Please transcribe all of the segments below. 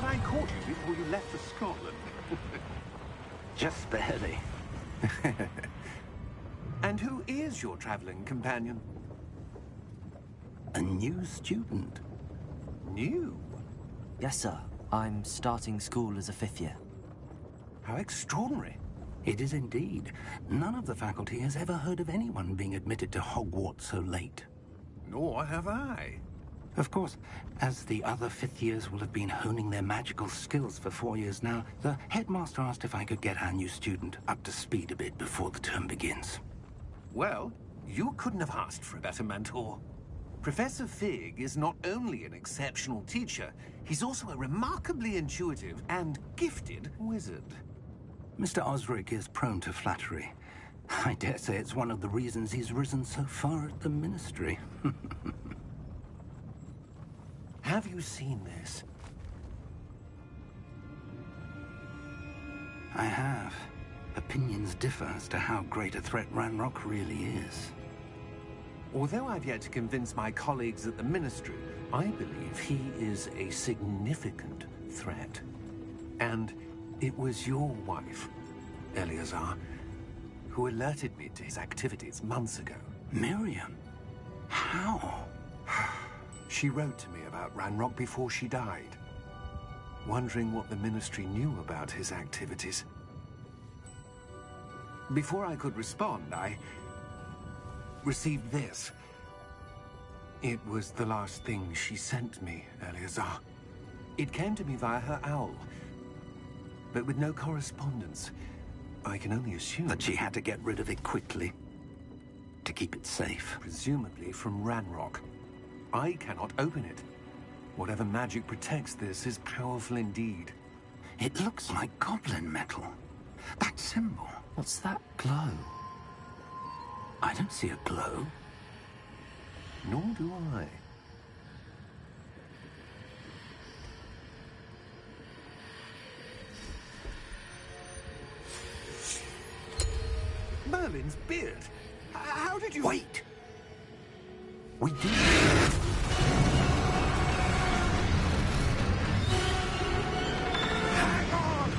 Had I caught you before you left for Scotland? Just barely. And who is your traveling companion? A new student. New? Yes, sir. I'm starting school as a 5th year. How extraordinary. It is indeed. None of the faculty has ever heard of anyone being admitted to Hogwarts so late. Nor have I. Of course, as the other 5th years will have been honing their magical skills for 4 years now, the headmaster asked if I could get our new student up to speed a bit before the term begins. Well, you couldn't have asked for a better mentor. Professor Fig is not only an exceptional teacher, he's also a remarkably intuitive and gifted wizard. Mr. Osric is prone to flattery. I dare say it's one of the reasons he's risen so far at the Ministry. Have you seen this? I have. Opinions differ as to how great a threat Ranrock really is. Although I've yet to convince my colleagues at the Ministry, I believe he is a significant threat. And it was your wife, Eleazar, who alerted me to his activities months ago. Miriam? How? She wrote to me about Ranrock before she died, wondering what the Ministry knew about his activities. Before I could respond, I received this. It was the last thing she sent me, Eleazar. It came to me via her owl, but with no correspondence. I can only assume that she had to get rid of it quickly, to keep it safe. Presumably from Ranrock. I cannot open it. Whatever magic protects this is powerful indeed. It looks like goblin metal. That symbol. What's that glow? I don't see a glow. Nor do I. Merlin's beard. How did you... Wait! We did. Hang on!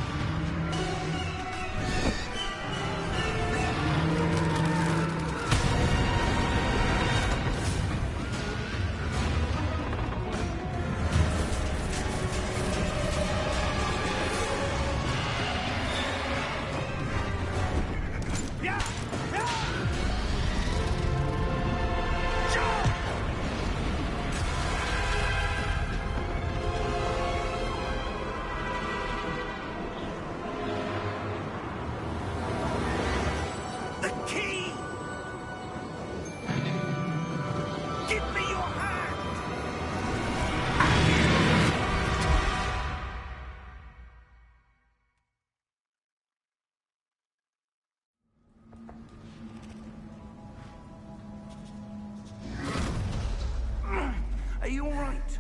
Are you all right?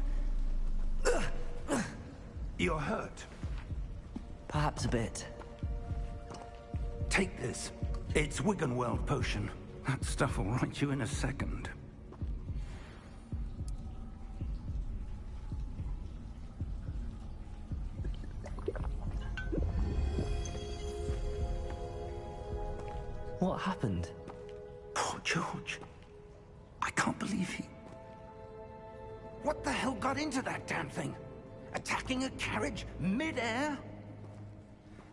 You're hurt. Perhaps a bit. Take this. It's Wiggenweld potion. That stuff will right you in a second. What happened? Poor George. I can't believe he... What the hell got into that damn thing? Attacking a carriage mid-air?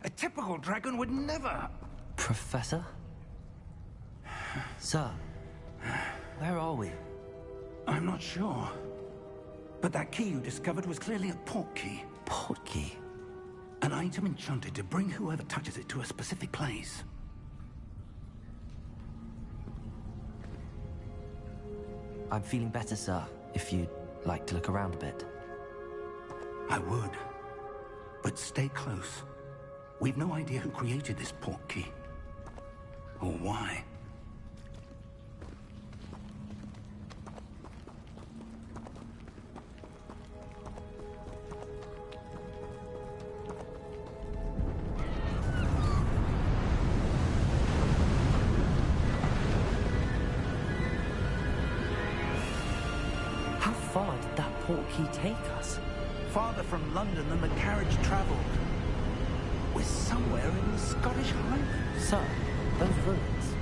A typical dragon would never... Professor? Sir, where are we? I'm not sure. But that key you discovered was clearly a port key. Port key? An item enchanted to bring whoever touches it to a specific place. I'm feeling better, sir, if you'd like to look around a bit. I would. But stay close. We've no idea who created this port key. Or why. How far did that port key take us? farther from London than the carriage travelled. We're somewhere in the Scottish Highlands. Sir, those ruins.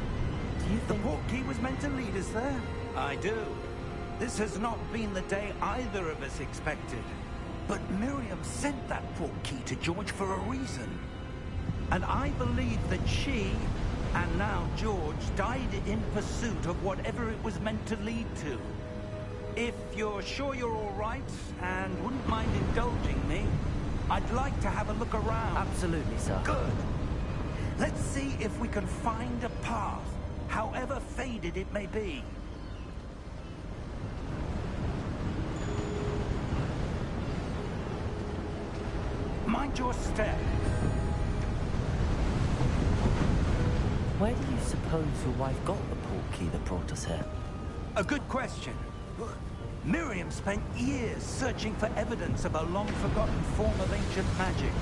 Do you The think... portkey was meant to lead us there? I do. This has not been the day either of us expected. But Miriam sent that portkey to George for a reason. And I believe that she, and now George, died in pursuit of whatever it was meant to lead to. If you're sure you're all right, and wouldn't mind indulging me, I'd like to have a look around. Absolutely, sir. Good. Let's see if we can find a path, however faded it may be. Mind your step. Where do you suppose your wife got the portkey that brought us here? A good question. Miriam spent years searching for evidence of a long-forgotten form of ancient magic.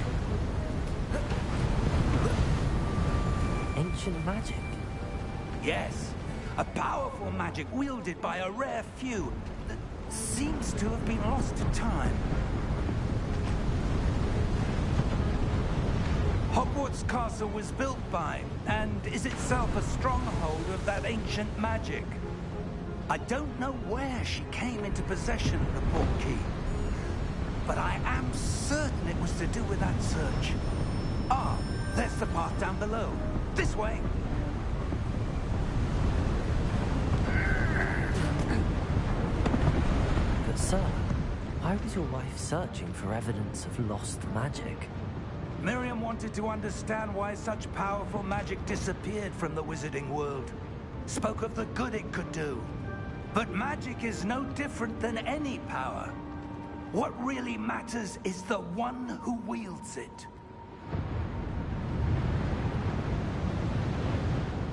Ancient magic? Yes, a powerful magic wielded by a rare few that seems to have been lost to time. Hogwarts Castle was built by, and is itself a stronghold of that ancient magic. I don't know where she came into possession of the portkey, but I am certain it was to do with that search. Ah, there's the path down below. This way. But sir, why was your wife searching for evidence of lost magic? Miriam wanted to understand why such powerful magic disappeared from the wizarding world. Spoke of the good it could do. But magic is no different than any power. What really matters is the one who wields it.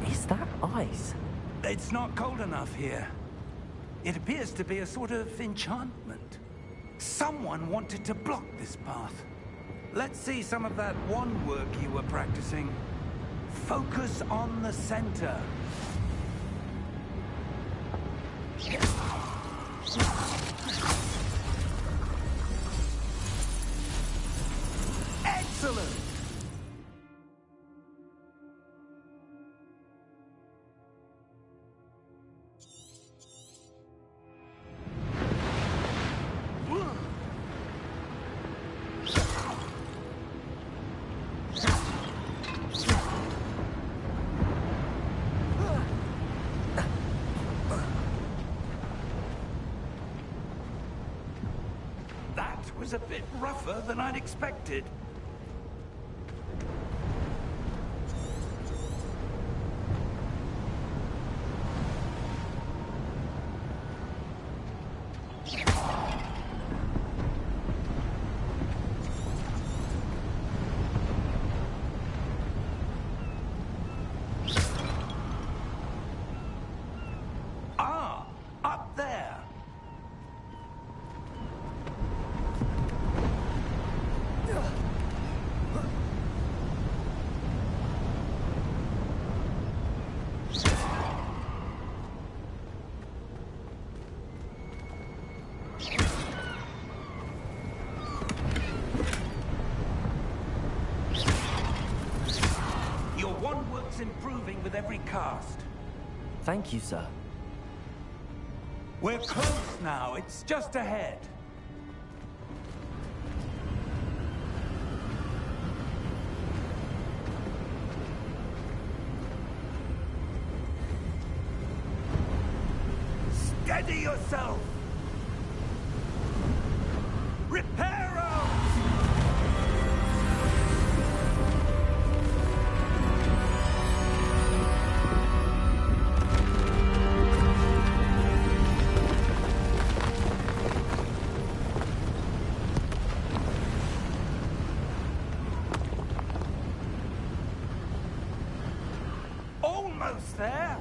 Is that ice? It's not cold enough here. It appears to be a sort of enchantment. Someone wanted to block this path. Let's see some of that wand work you were practicing. Focus on the center. Excellent! Was a bit rougher than I'd expected. Ah, up there. Your wand work's improving with every cast. Thank you, sir. We're close now. It's just ahead. Steady yourself! Reparo! Almost there!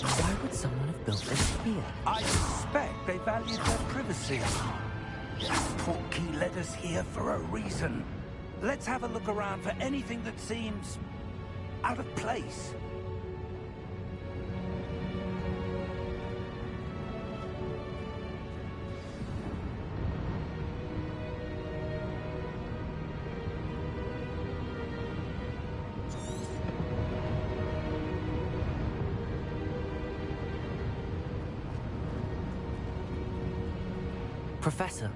Why would someone someone have built this here? I suspect they valued their privacy. That portkey led us here for a reason. Let's have a look around for anything that seems out of place. Professor,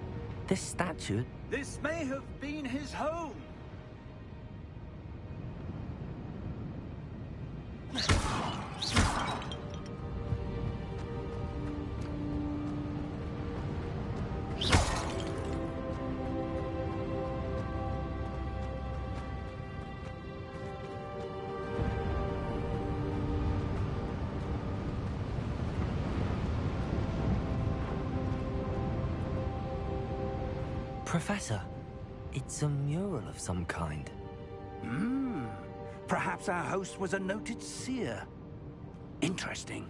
this statue... This may have been his home. Professor, it's a mural of some kind. Perhaps our host was a noted seer. Interesting.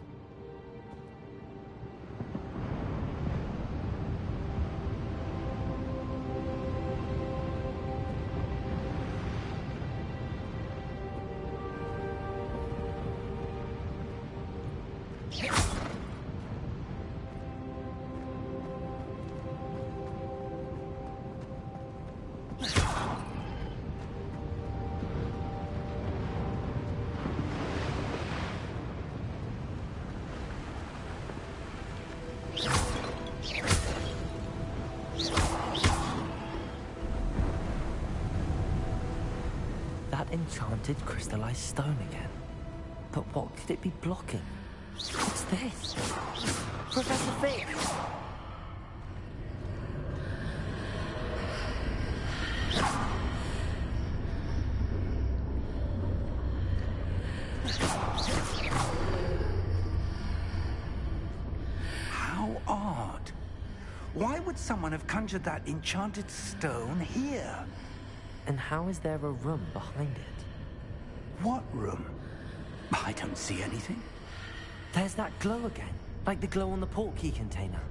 That enchanted crystallized stone again. But what could it be blocking? What's this? Professor Fix! How odd. Why would someone have conjured that enchanted stone here? And how is there a room behind it? What room? I don't see anything. There's that glow again, like the glow on the portkey container.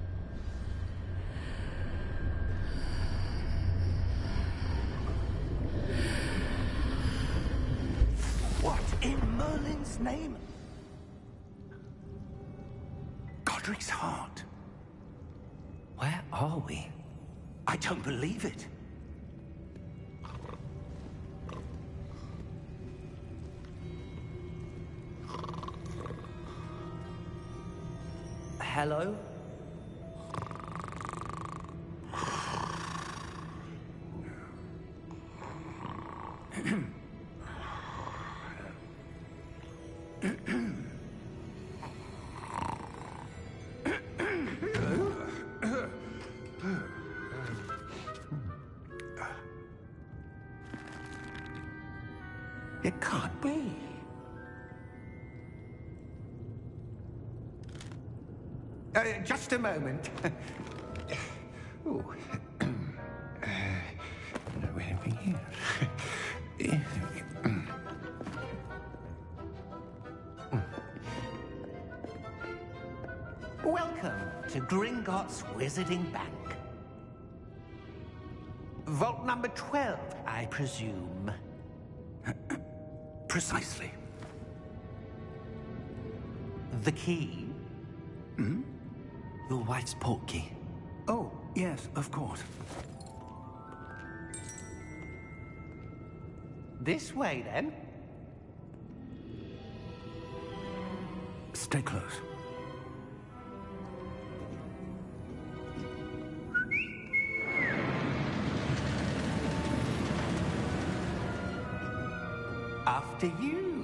What in Merlin's name? Godric's heart. Where are we? I don't believe it. Hello? It can't be. Just a moment. Oh. Where are we here? Welcome to Gringotts Wizarding Bank. Vault number 12, I presume. Precisely. The key? Your wife's portkey. Oh, yes, of course. This way, then. Stay close. After you.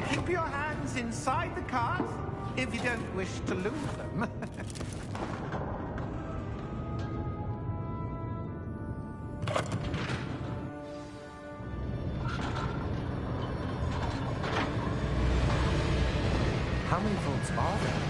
Keep your hands inside the cart if you don't wish to lose them. How many vaults are there?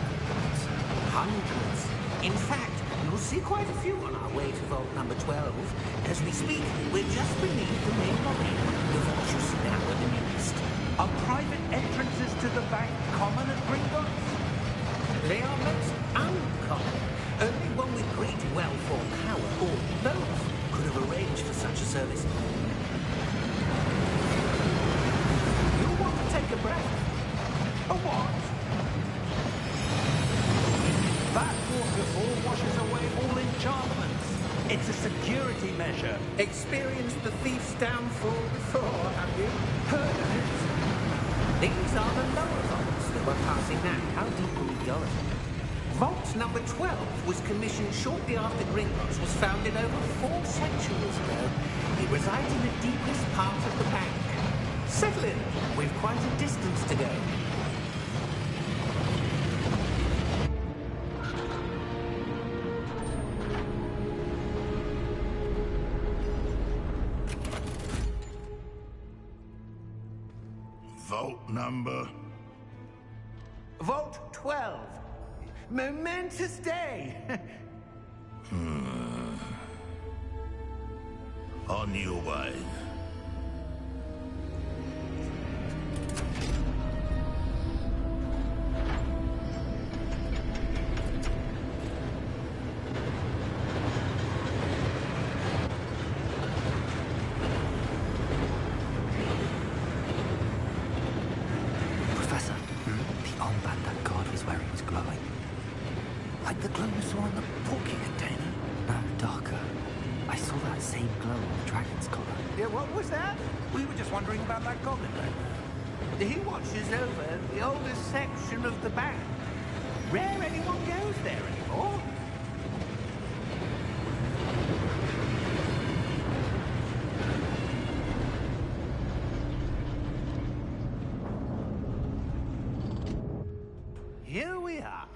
Hundreds. In fact, you'll see quite a few on our way to vault number 12. As we speak, we're just beneath the main lobby. The vault you see now at the nearest. Are private entrances to the bank common at Gringotts? They are most uncommon. Only one with great wealth or power, or both, could have arranged for such a service. You want to take a breath? A what? That waterfall washes away all enchantments. It's a security measure. Experienced the thief's downfall before, have you? Heard of it? These are the lower vaults that we're passing now. How deep are we going? Vault number 12 was commissioned shortly after Gringotts was founded over 4 centuries ago. It resides in the deepest part of the bank. Settle in. We've quite a distance to go. Vault number? Vault 12. Momentous day. On your way. Professor, the armband that guard was wearing is glowing. Like the glow you saw in the porky container? No, darker. I saw that same glow on the dragon's collar. Yeah, what was that? We were just wondering about that goblin man. He watches over the oldest section of the bank. Rare anyone goes there anymore. Here we are.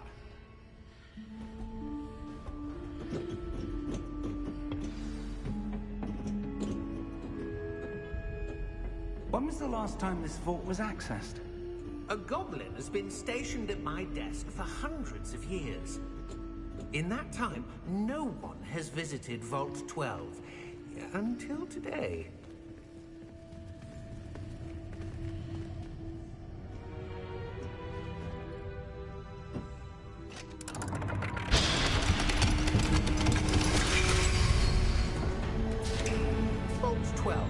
When was the last time this vault was accessed? A goblin has been stationed at my desk for hundreds of years. In that time, no one has visited Vault 12. Until today. Vault 12.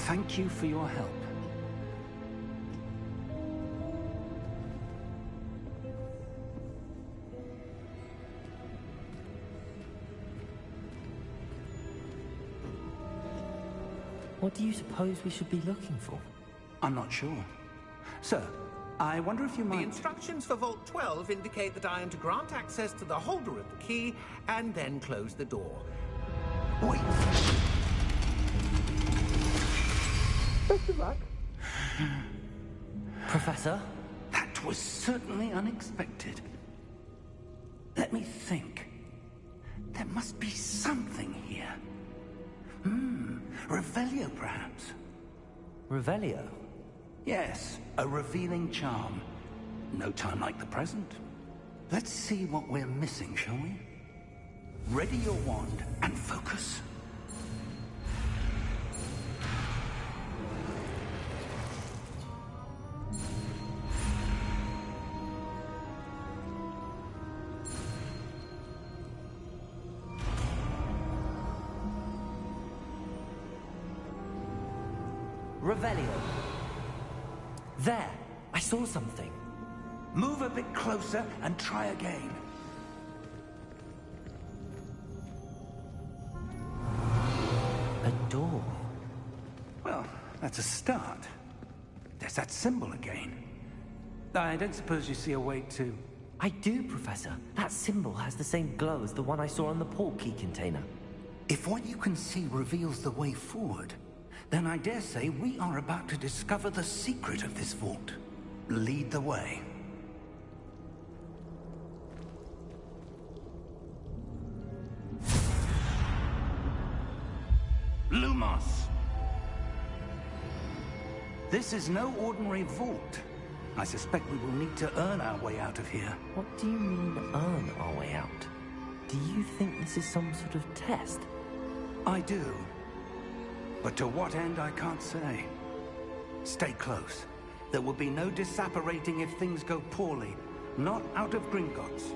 Thank you for your help. What do you suppose we should be looking for? I'm not sure. Sir, I wonder if you The might... instructions for Vault 12 indicate that I am to grant access to the holder of the key and then close the door. Wait! Best of luck. Professor? That was certainly unexpected. Let me think. There must be something here. Revelio, perhaps? Revelio? Yes, a revealing charm. No time like the present. Let's see what we're missing, shall we? Ready your wand and focus. Revelio. There! I saw something. Move a bit closer and try again. A door. Well, that's a start. There's that symbol again. I don't suppose you see a way to... I do, Professor. That symbol has the same glow as the one I saw on the port key container. If what you can see reveals the way forward, then I dare say we are about to discover the secret of this vault. Lead the way. Lumos! This is no ordinary vault. I suspect we will need to earn our way out of here. What do you mean, earn our way out? Do you think this is some sort of test? I do. But to what end, I can't say. Stay close. There will be no disapparating if things go poorly. Not out of Gringotts.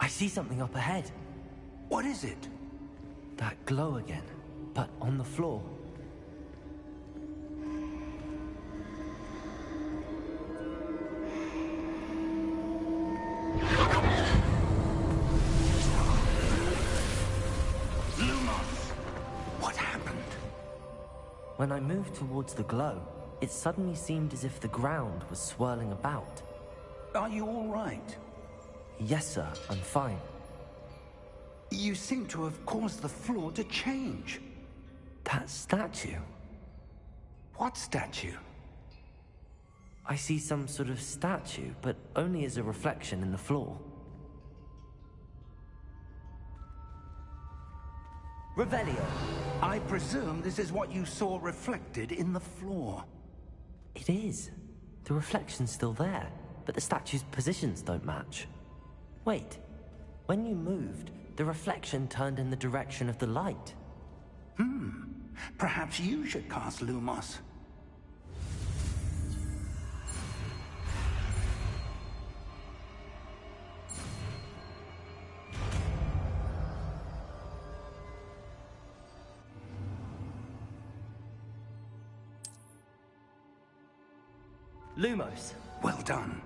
I see something up ahead. What is it? That glow again, but on the floor. What happened? When I moved towards the glow, it suddenly seemed as if the ground was swirling about. Are you all right? Yes, sir, I'm fine. You seem to have caused the floor to change. That statue. What statue? I see some sort of statue, but only as a reflection in the floor. Revelio. I presume this is what you saw reflected in the floor. It is. The reflection's still there, but the statue's positions don't match. Wait. When you moved, the reflection turned in the direction of the light. Perhaps you should cast Lumos. Lumos. Well done.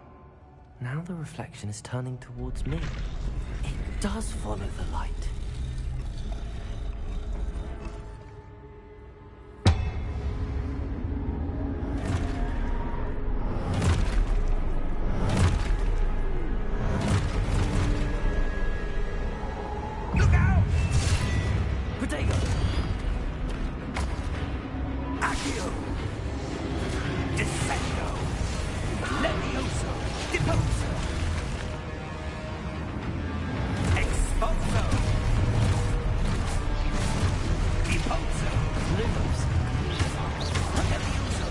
Now the reflection is turning towards me. It does follow the light. Look out! Protego! Accio! Descendo! Levioso! Deposo! Expulso! Deposo! Lumos. Levioso!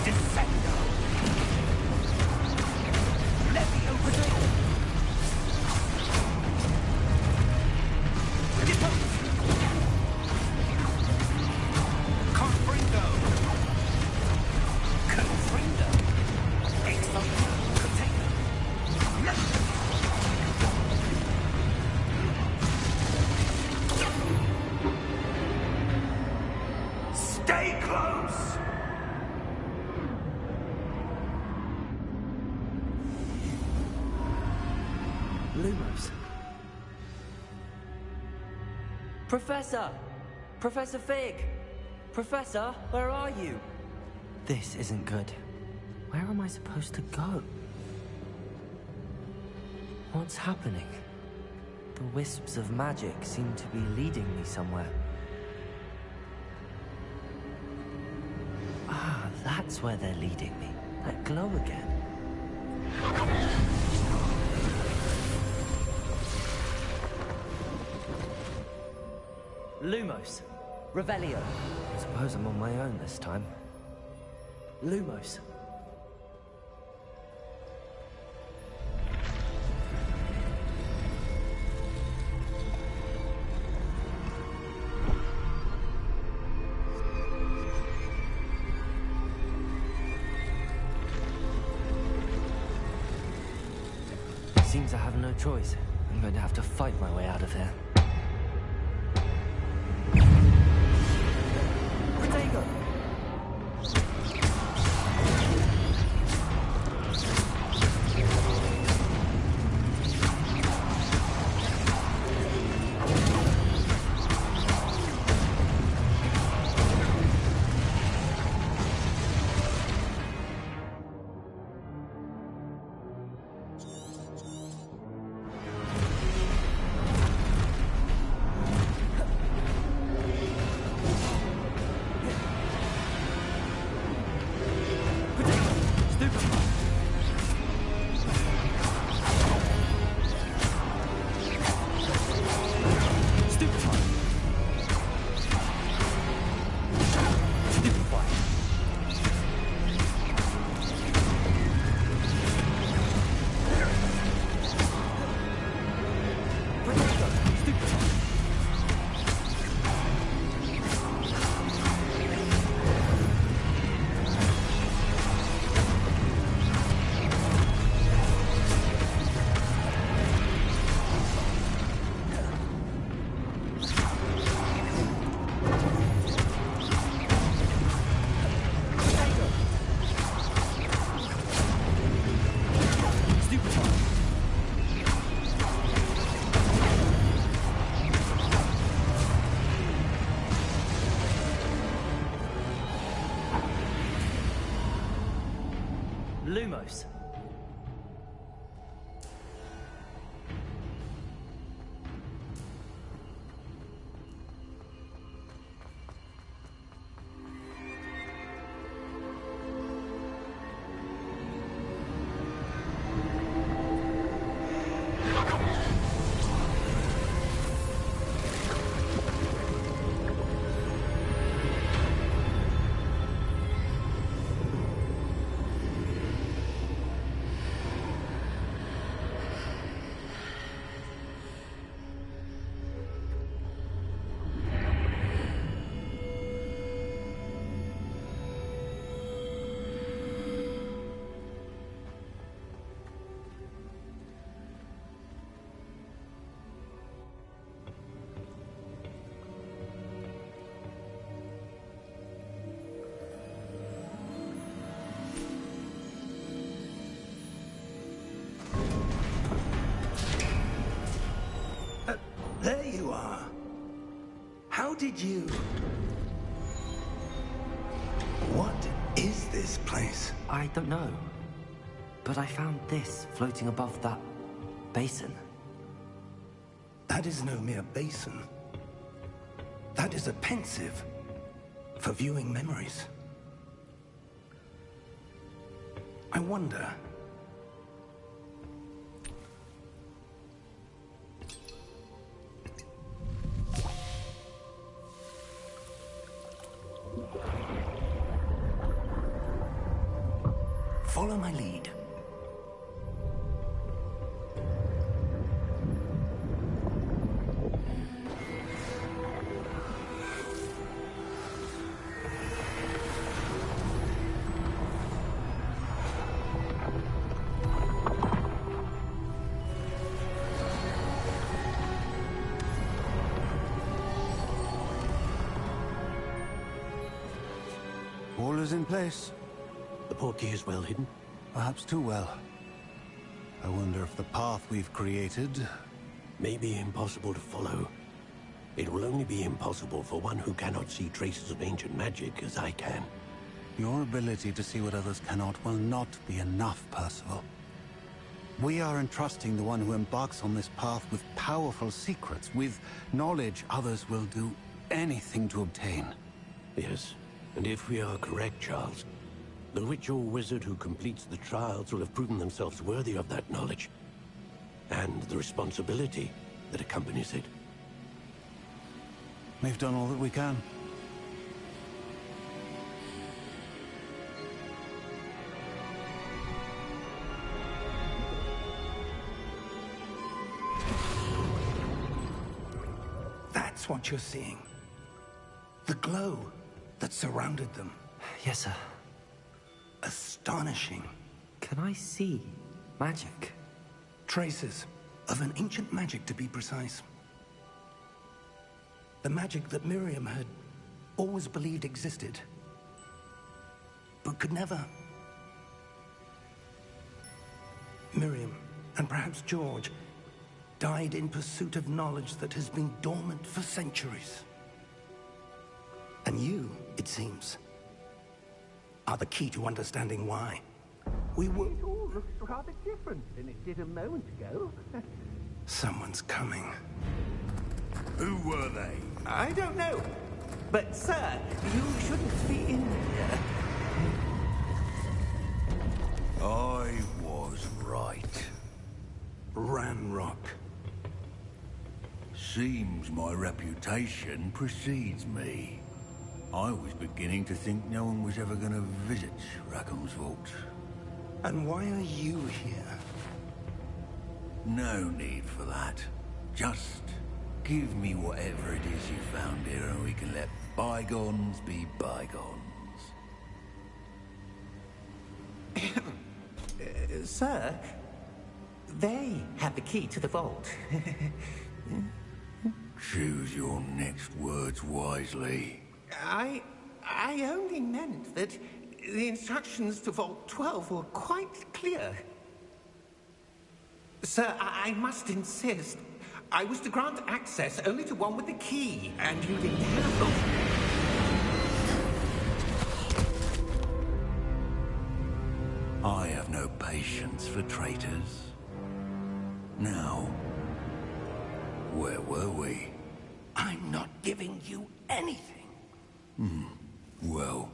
Descendo! Levioso! Deposo! Confringo! Confringo! Expulso! Container! Stay close! Lumos. Professor! Professor Fig! Professor, where are you? This isn't good. Where am I supposed to go? What's happening? The wisps of magic seem to be leading me somewhere. Ah, that's where they're leading me. That glow again. Lumos. Revelio. I suppose I'm on my own this time. Lumos. Seems I have no choice. I'm going to have to fight my way out of here. Protego! Lumos. There you are. How did you... What is this place? I don't know. But I found this floating above that basin. That is no mere basin. That is a pensive for viewing memories. I wonder... Follow my lead. All is in place. The portkey is well hidden. Perhaps too well. I wonder if the path we've created... May be impossible to follow. It will only be impossible for one who cannot see traces of ancient magic as I can. Your ability to see what others cannot will not be enough, Percival. We are entrusting the one who embarks on this path with powerful secrets, with knowledge others will do anything to obtain. Yes, and if we are correct, Charles, the witch or wizard who completes the trials will have proven themselves worthy of that knowledge, and the responsibility that accompanies it. We've done all that we can. That's what you're seeing. The glow that surrounded them. Yes, sir. Astonishing. Can I see magic? Traces of an ancient magic, to be precise. The magic that Miriam had always believed existed, but could never. Miriam, and perhaps George, died in pursuit of knowledge that has been dormant for centuries. And you, it seems, are the key to understanding why. We will... It all looks rather different than it did a moment ago. Someone's coming. Who were they? I don't know. But, sir, you shouldn't be in here. I was right. Ranrock. Seems my reputation precedes me. I was beginning to think no one was ever going to visit Rackham's vault. And why are you here? No need for that. Just give me whatever it is you found here and we can let bygones be bygones. Sir, they have the key to the vault. Choose your next words wisely. I only meant that the instructions to Vault 12 were quite clear. Sir, I must insist. I was to grant access only to one with the key, and you didn't have them. I have no patience for traitors. Now, where were we? I'm not giving you anything. Well,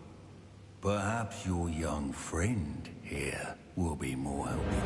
perhaps your young friend here will be more helpful.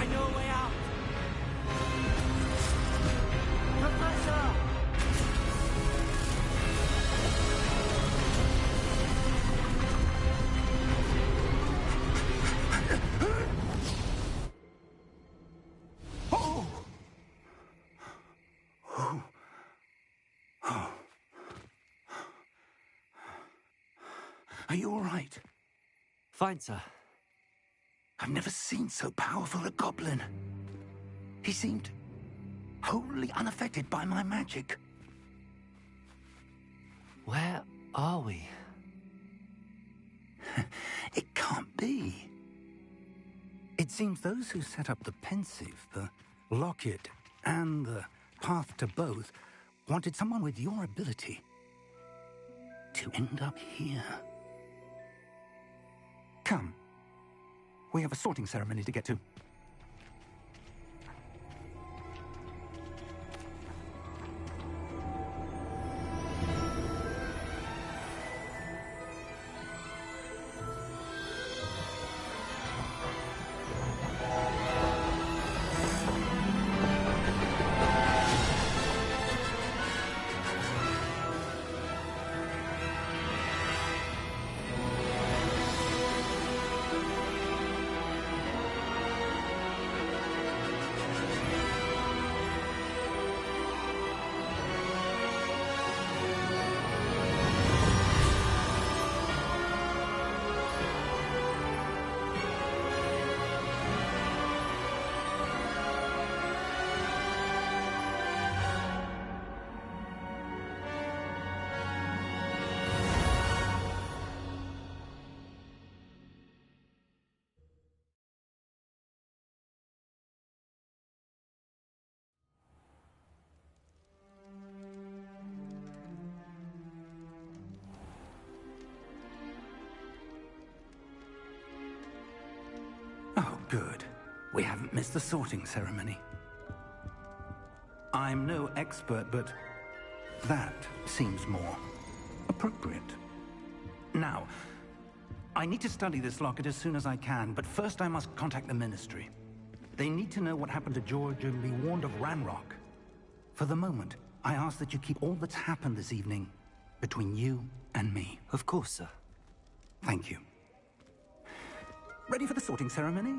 I know a way out! Professor! Are you all right? Fine, sir. I've never seen so powerful a goblin. He seemed wholly unaffected by my magic. Where are we? It can't be. It seems those who set up the pensive, the locket, and the path to both wanted someone with your ability to end up here. Come. We have a sorting ceremony to get to. Oh, good. We haven't missed the sorting ceremony. I'm no expert, but that seems more appropriate. Now, I need to study this locket as soon as I can, but first I must contact the Ministry. They need to know what happened to George and be warned of Ranrock. For the moment, I ask that you keep all that's happened this evening between you and me. Of course, sir. Thank you. Ready for the sorting ceremony?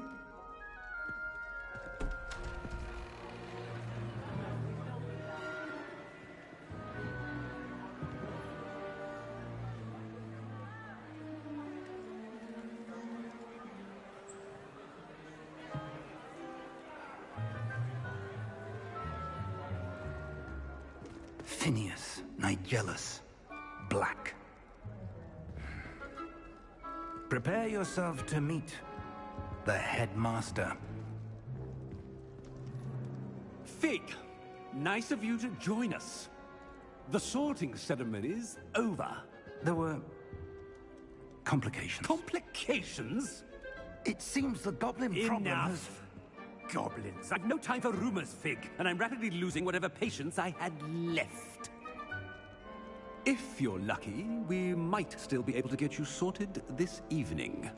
Phineas, Nigellus, Black. Prepare yourself to meet the headmaster. Fig, nice of you to join us. The sorting ceremony's over. There were complications. Complications? It seems the goblin problem has... Enough. Goblins. I've no time for rumors, Fig, and I'm rapidly losing whatever patience I had left. If you're lucky, we might still be able to get you sorted this evening.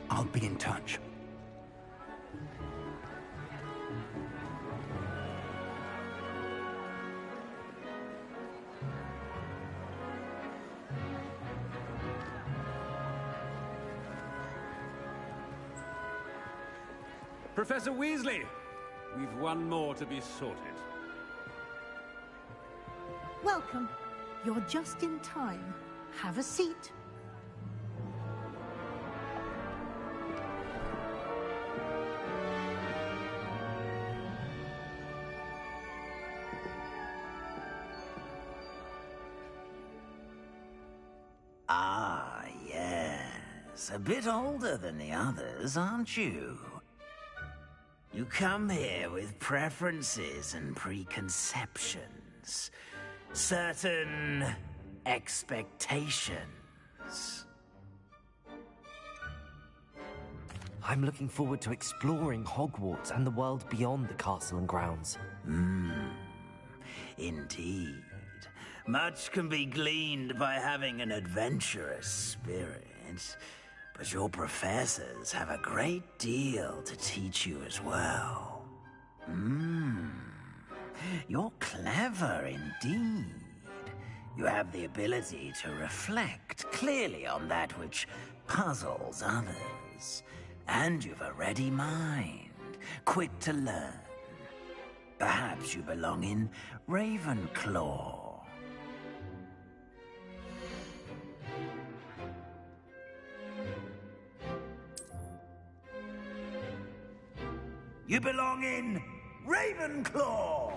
I'll be in touch. Professor Weasley, we've one more to be sorted. Welcome. You're just in time. Have a seat. Ah, yes. A bit older than the others, aren't you? You come here with preferences and preconceptions. Certain expectations. I'm looking forward to exploring Hogwarts and the world beyond the castle and grounds. Indeed. Much can be gleaned by having an adventurous spirit, but your professors have a great deal to teach you as well. You're clever indeed. You have the ability to reflect clearly on that which puzzles others. And you've a ready mind, quick to learn. Perhaps you belong in Ravenclaw. You belong in Ravenclaw!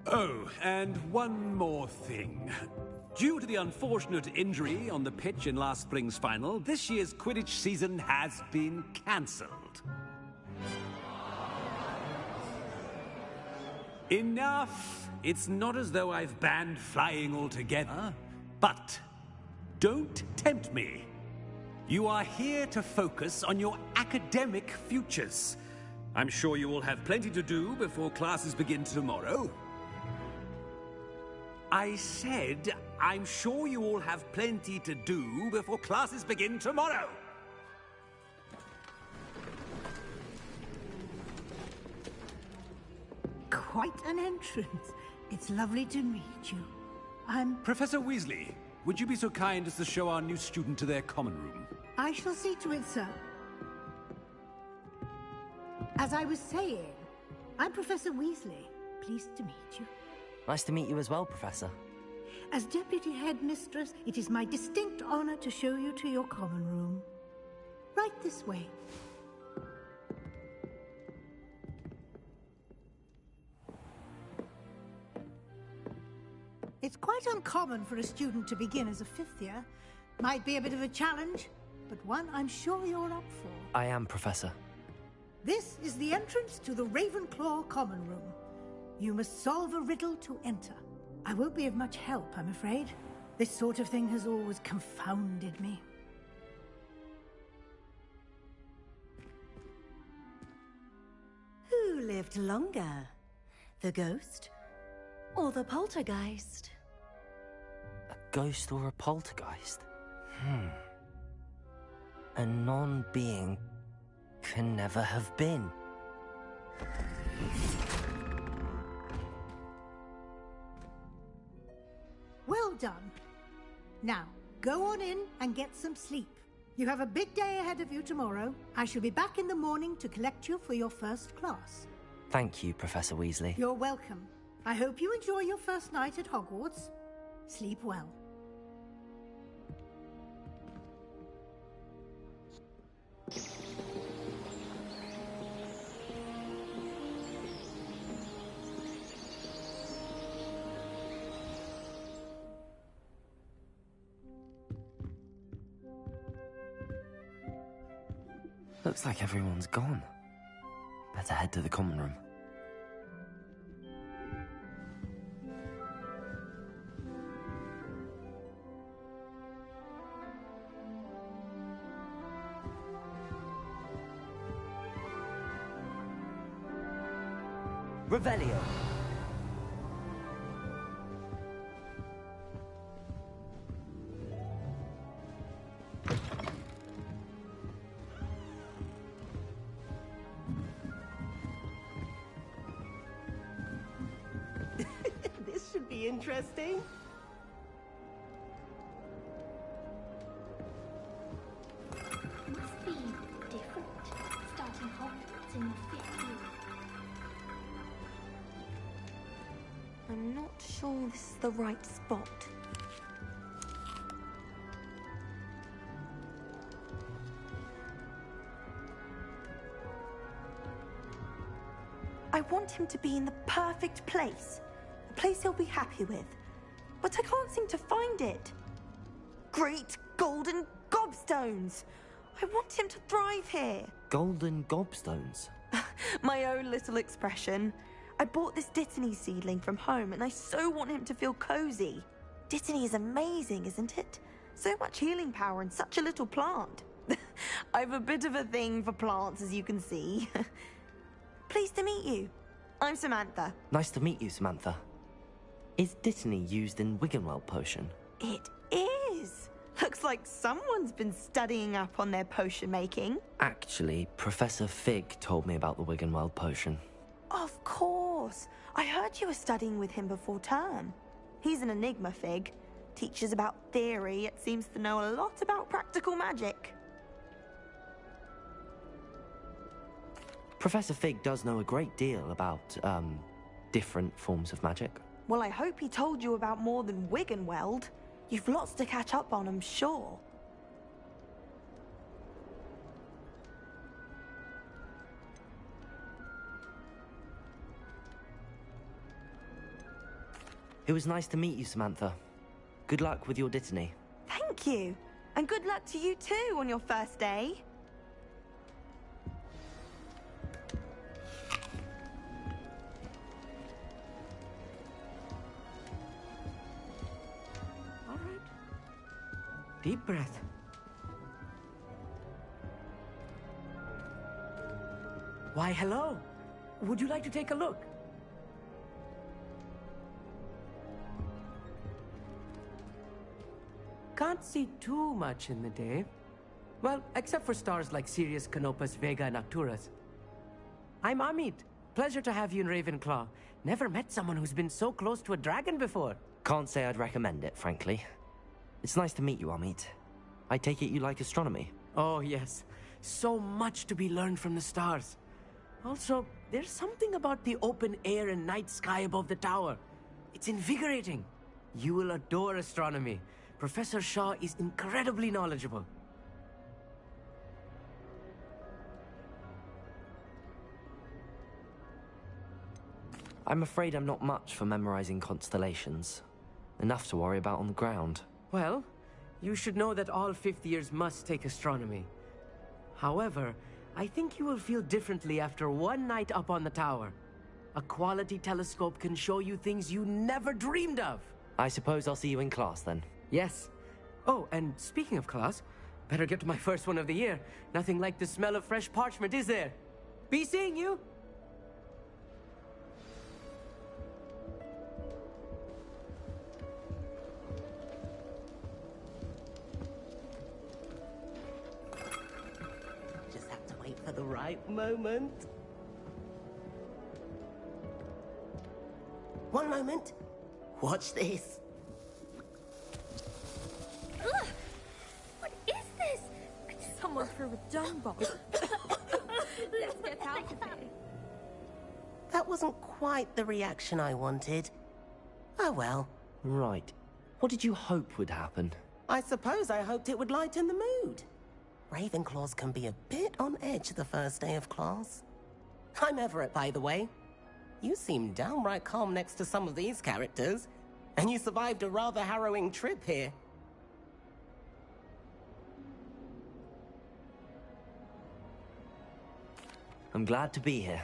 Oh, and one more thing. Due to the unfortunate injury on the pitch in last spring's final, this year's Quidditch season has been cancelled. Enough! It's not as though I've banned flying altogether, but don't tempt me. You are here to focus on your academic futures. I'm sure you will have plenty to do before classes begin tomorrow. I said, I'm sure you all have plenty to do before classes begin tomorrow. Quite an entrance. It's lovely to meet you. I'm... Professor Weasley, would you be so kind as to show our new student to their common room? I shall see to it, sir. As I was saying, I'm Professor Weasley. Pleased to meet you. Nice to meet you as well, Professor. As Deputy Headmistress, it is my distinct honor to show you to your common room. Right this way. It's quite uncommon for a student to begin as a fifth year. Might be a bit of a challenge, but one I'm sure you're up for. I am, Professor. This is the entrance to the Ravenclaw common room. You must solve a riddle to enter. I won't be of much help, I'm afraid. This sort of thing has always confounded me. Who lived longer? The ghost or the poltergeist? A ghost or a poltergeist? A non-being can never have been. Well done. Now, go on in and get some sleep. You have a big day ahead of you tomorrow. I shall be back in the morning to collect you for your first class. Thank you, Professor Weasley. You're welcome. I hope you enjoy your first night at Hogwarts. Sleep well. Looks like everyone's gone. Better head to the common room. Revelio. be interesting. Must be different, starting Hogwarts in the 5th year. I'm not sure this is the right spot. I want him to be in the perfect place. A place he'll be happy with. But I can't seem to find it. Great golden gobstones! I want him to thrive here. Golden gobstones? My own little expression. I bought this Dittany seedling from home and I so want him to feel cozy. Dittany is amazing, isn't it? So much healing power in such a little plant. I've a bit of a thing for plants, as you can see. Pleased to meet you. I'm Samantha. Nice to meet you, Samantha. Is Dittany used in Wiggenweld potion? It is. Looks like someone's been studying up on their potion making. Actually, Professor Fig told me about the Wiggenweld potion. Of course. I heard you were studying with him before term. He's an enigma, Fig. Teaches about theory, yet seems to know a lot about practical magic. Professor Fig does know a great deal about, different forms of magic. Well, I hope he told you about more than Wiggenweld. You've lots to catch up on, I'm sure. It was nice to meet you, Samantha. Good luck with your Dittany. Thank you. And good luck to you too on your first day. All right. Deep breath. Why, hello. Would you like to take a look? Can't see too much in the day. Well, except for stars like Sirius, Canopus, Vega, and Arcturus. I'm Amit. Pleasure to have you in Ravenclaw. Never met someone who's been so close to a dragon before. Can't say I'd recommend it, frankly. It's nice to meet you, Amit. I take it you like astronomy? Oh, yes. So much to be learned from the stars. Also, there's something about the open air and night sky above the tower. It's invigorating. You will adore astronomy. Professor Shaw is incredibly knowledgeable. I'm afraid I'm not much for memorizing constellations. Enough to worry about on the ground. Well, you should know that all 5th years must take astronomy. However, I think you will feel differently after one night up on the tower. A quality telescope can show you things you never dreamed of. I suppose I'll see you in class then. Yes. Oh, and speaking of class, better get to my first one of the year. Nothing like the smell of fresh parchment, is there? Be seeing you! Just have to wait for the right moment. One moment. Watch this. Ugh! What is this? Someone threw a dung bomb. Let's get out of here. That wasn't quite the reaction I wanted. Oh well. Right. What did you hope would happen? I suppose I hoped it would lighten the mood. Ravenclaws can be a bit on edge the first day of class. I'm Everett, by the way. You seem downright calm next to some of these characters, and you survived a rather harrowing trip here. I'm glad to be here.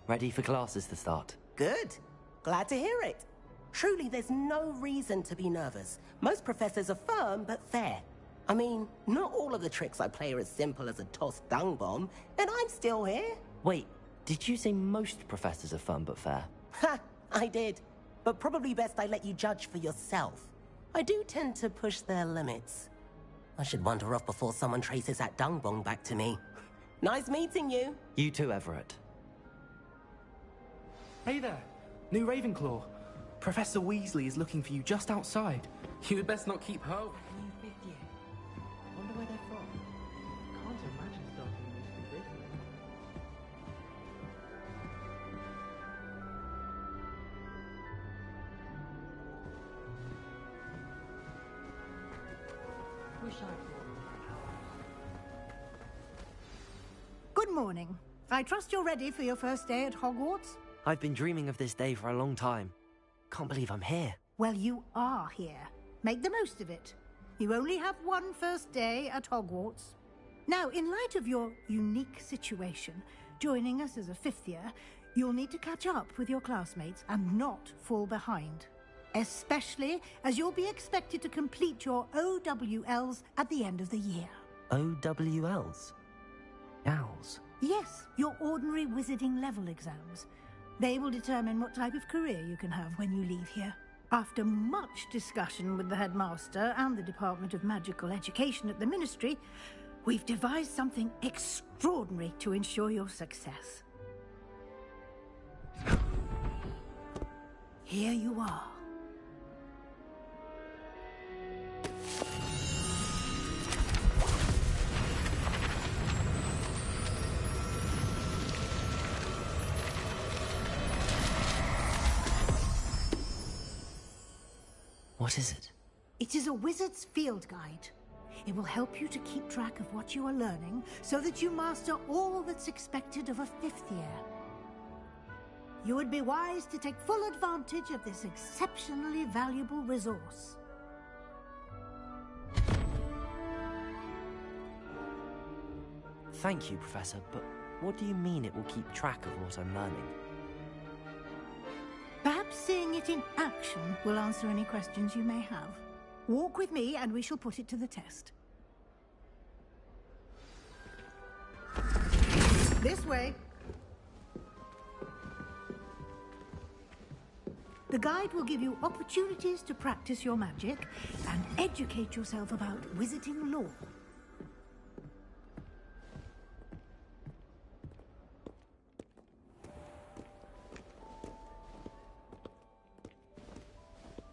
Ready for classes to start. Good. Glad to hear it. Truly, there's no reason to be nervous. Most professors are firm but fair. I mean, not all of the tricks I play are as simple as a tossed dung bomb, and I'm still here. Wait, did you say most professors are firm but fair? Ha! I did. But probably best I let you judge for yourself. I do tend to push their limits. I should wander off before someone traces that dung bomb back to me. Nice meeting you. You too, Everett. Hey there, new Ravenclaw. Professor Weasley is looking for you just outside. You had best not keep home. New fifth year. Wonder where they're from. Can't imagine starting a new school this year. Wish I thought. Good morning. I trust you're ready for your first day at Hogwarts? I've been dreaming of this day for a long time. Can't believe I'm here. Well, you are here. Make the most of it. You only have one first day at Hogwarts. Now, in light of your unique situation, joining us as a fifth year, you'll need to catch up with your classmates and not fall behind. Especially as you'll be expected to complete your OWLs at the end of the year. OWLs? Owls? Yes, your ordinary wizarding level exams. They will determine what type of career you can have when you leave here. After much discussion with the headmaster and the Department of Magical Education at the Ministry, we've devised something extraordinary to ensure your success. Here you are. What is it? It is a wizard's field guide. It will help you to keep track of what you are learning so that you master all that's expected of a fifth year. You would be wise to take full advantage of this exceptionally valuable resource. Thank you, Professor, but what do you mean it will keep track of what I'm learning? Perhaps seeing it in action will answer any questions you may have. Walk with me and we shall put it to the test. This way. The guide will give you opportunities to practice your magic and educate yourself about wizarding lore.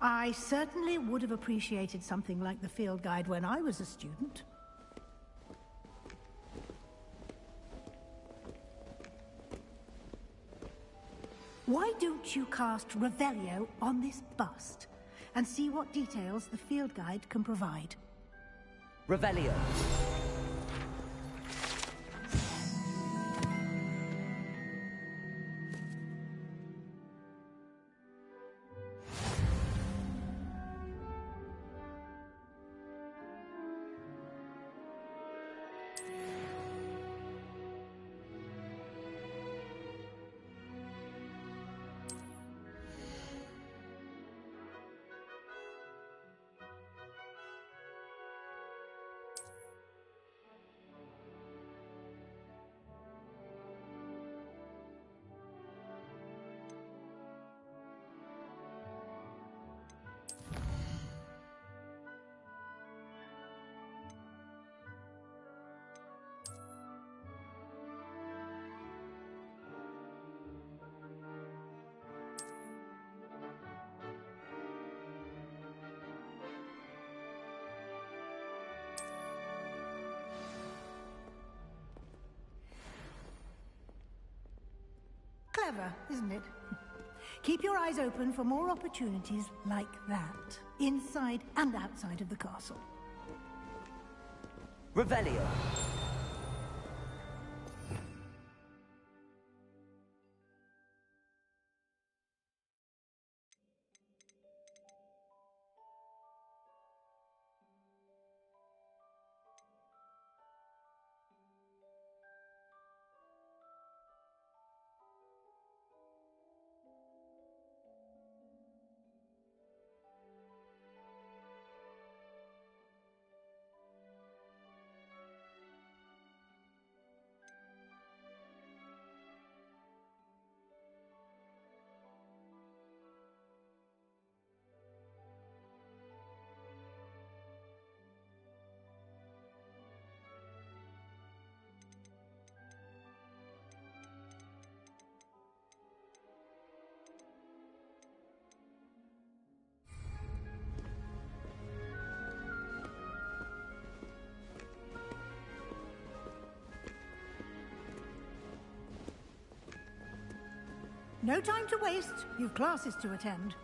I certainly would have appreciated something like the field guide when I was a student. Why don't you cast Revelio on this bust and see what details the field guide can provide? Revelio. Clever, isn't it? Keep your eyes open for more opportunities like that, inside and outside of the castle. Revelio. No time to waste. You've classes to attend.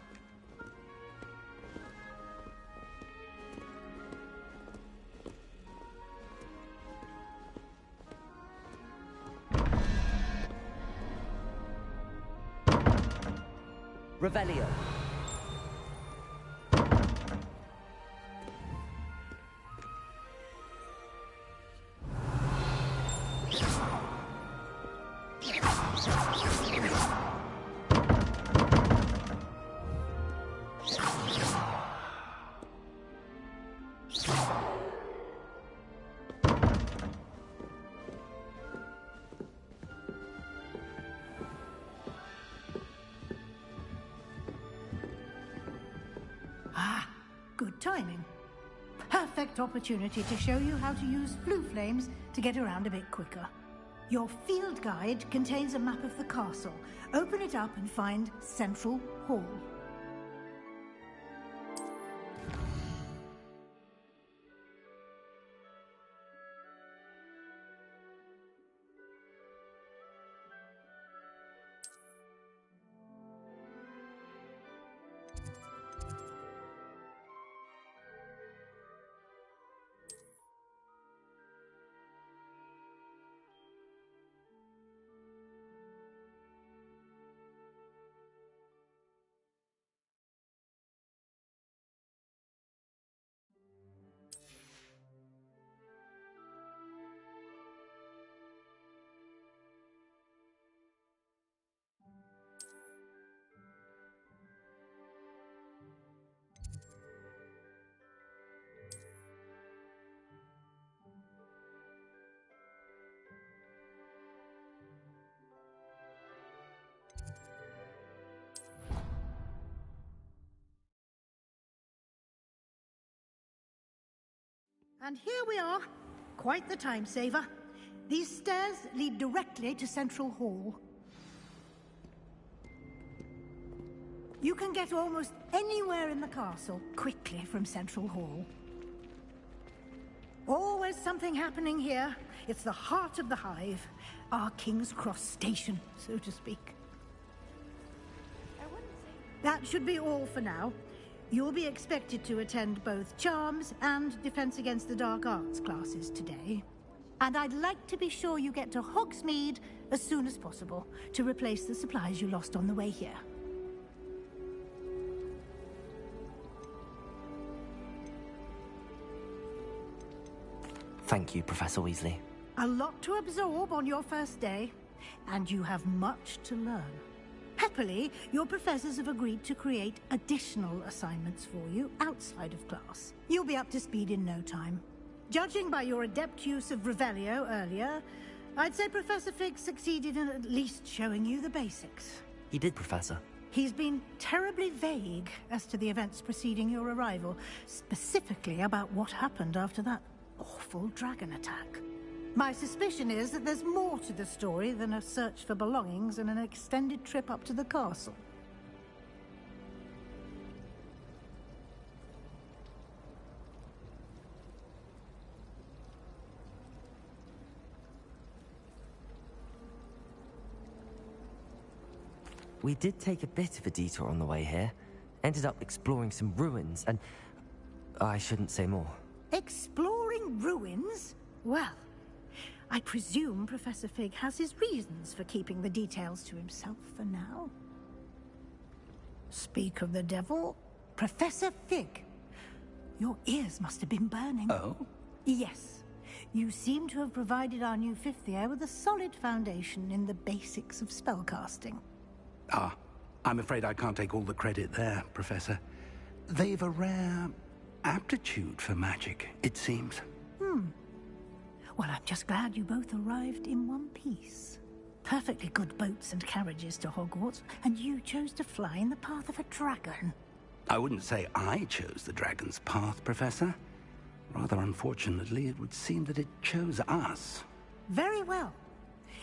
Revelio. Good timing. Perfect opportunity to show you how to use flue flames to get around a bit quicker. Your field guide contains a map of the castle. Open it up and find Central Hall. And here we are. Quite the time saver. These stairs lead directly to Central Hall. You can get almost anywhere in the castle quickly from Central Hall. Always something happening here. It's the heart of the Hive. Our King's Cross station, so to speak. That should be all for now. You'll be expected to attend both Charms and Defense Against the Dark Arts classes today. And I'd like to be sure you get to Hogsmeade as soon as possible to replace the supplies you lost on the way here. Thank you, Professor Weasley. A lot to absorb on your first day, and you have much to learn. Happily, your professors have agreed to create additional assignments for you outside of class. You'll be up to speed in no time. Judging by your adept use of Revelio earlier, I'd say Professor Fig succeeded in at least showing you the basics. He did, Professor. He's been terribly vague as to the events preceding your arrival, specifically about what happened after that awful dragon attack. My suspicion is that there's more to the story than a search for belongings and an extended trip up to the castle. We did take a bit of a detour on the way here. Ended up exploring some ruins and... I shouldn't say more. Exploring ruins? Well, I presume Professor Fig has his reasons for keeping the details to himself for now. Speak of the devil, Professor Fig. Your ears must have been burning. Oh? Yes. You seem to have provided our new fifth year with a solid foundation in the basics of spellcasting. Ah, I'm afraid I can't take all the credit there, Professor. They've a rare aptitude for magic, it seems. Well, I'm just glad you both arrived in one piece. Perfectly good boats and carriages to Hogwarts, and you chose to fly in the path of a dragon. I wouldn't say I chose the dragon's path, Professor. Rather unfortunately, it would seem that it chose us. Very well.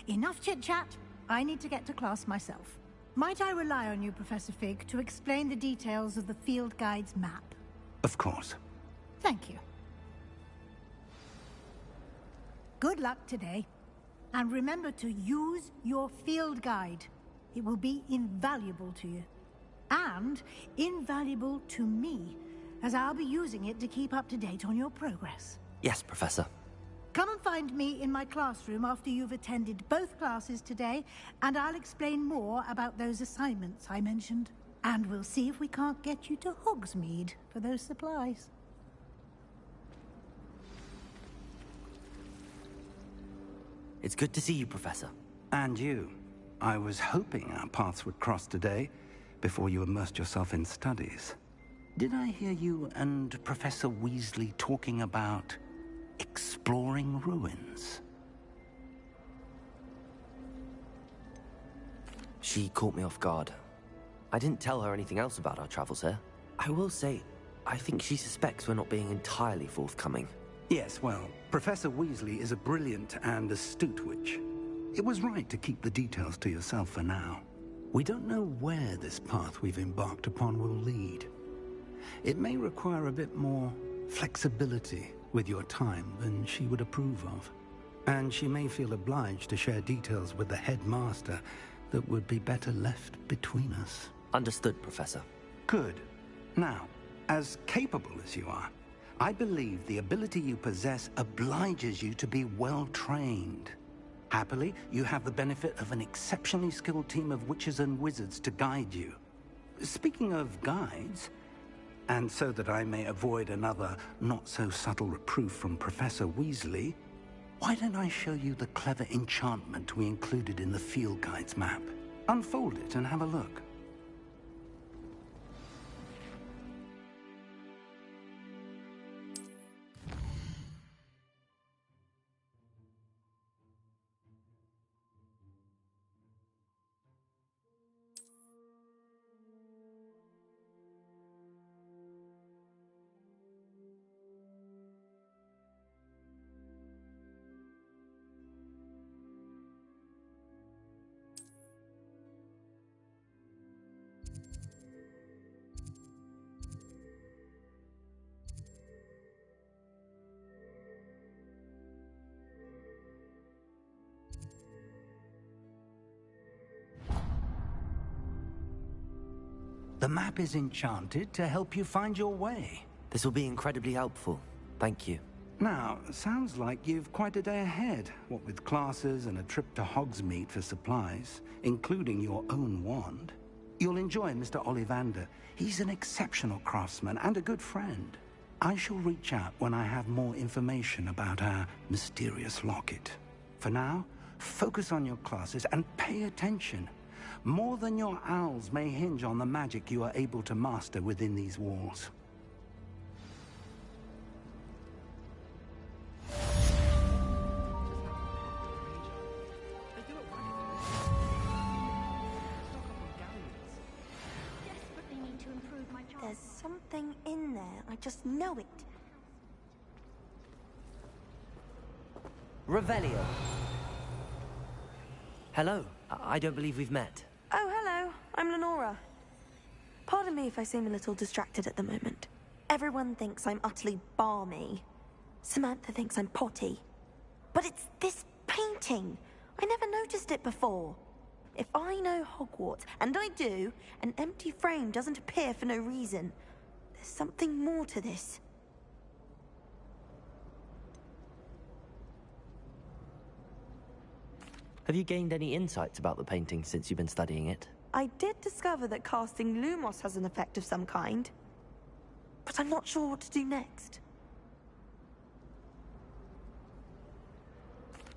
Enough chit-chat. I need to get to class myself. Might I rely on you, Professor Fig, to explain the details of the field guide's map? Of course. Thank you. Good luck today. And remember to use your field guide. It will be invaluable to you. And invaluable to me, as I'll be using it to keep up to date on your progress. Yes, Professor. Come and find me in my classroom after you've attended both classes today, and I'll explain more about those assignments I mentioned. And we'll see if we can't get you to Hogsmeade for those supplies. It's good to see you, Professor. And you. I was hoping our paths would cross today, before you immersed yourself in studies. Did I hear you and Professor Weasley talking about exploring ruins? She caught me off guard. I didn't tell her anything else about our travels here. I will say, I think she suspects we're not being entirely forthcoming. Yes, well, Professor Weasley is a brilliant and astute witch. It was right to keep the details to yourself for now. We don't know where this path we've embarked upon will lead. It may require a bit more flexibility with your time than she would approve of. And she may feel obliged to share details with the headmaster that would be better left between us. Understood, Professor. Good. Now, as capable as you are, I believe the ability you possess obliges you to be well-trained. Happily, you have the benefit of an exceptionally skilled team of witches and wizards to guide you. Speaking of guides, and so that I may avoid another not-so-subtle reproof from Professor Weasley, why don't I show you the clever enchantment we included in the field guide's map? Unfold it and have a look. The map is enchanted to help you find your way. This will be incredibly helpful. Thank you. Now, sounds like you've quite a day ahead, what with classes and a trip to Hogsmeade for supplies, including your own wand. You'll enjoy Mr. Ollivander. He's an exceptional craftsman and a good friend. I shall reach out when I have more information about our mysterious locket. For now, focus on your classes and pay attention. More than your owls may hinge on the magic you are able to master within these walls. There's something in there. I just know it. Revelio. Hello. I don't believe we've met. Oh, hello. I'm Lenora. Pardon me if I seem a little distracted at the moment. Everyone thinks I'm utterly balmy. Samantha thinks I'm potty. But it's this painting. I never noticed it before. If I know Hogwarts, and I do, an empty frame doesn't appear for no reason. There's something more to this. Have you gained any insights about the painting since you've been studying it? I did discover that casting Lumos has an effect of some kind. But I'm not sure what to do next.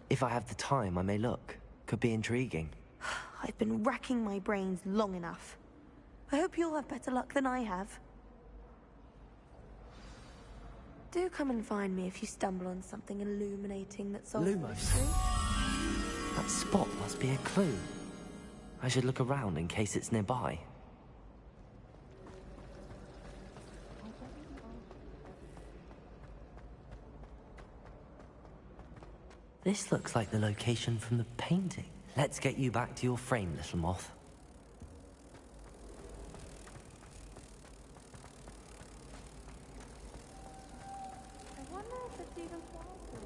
If I have the time, I may look. Could be intriguing. I've been racking my brains long enough. I hope you'll have better luck than I have. Do come and find me if you stumble on something illuminating that solves the Lumos? mystery. That spot must be a clue. I should look around in case it's nearby. This looks like the location from the painting. Let's get you back to your frame, little moth. I wonder if it's even possible.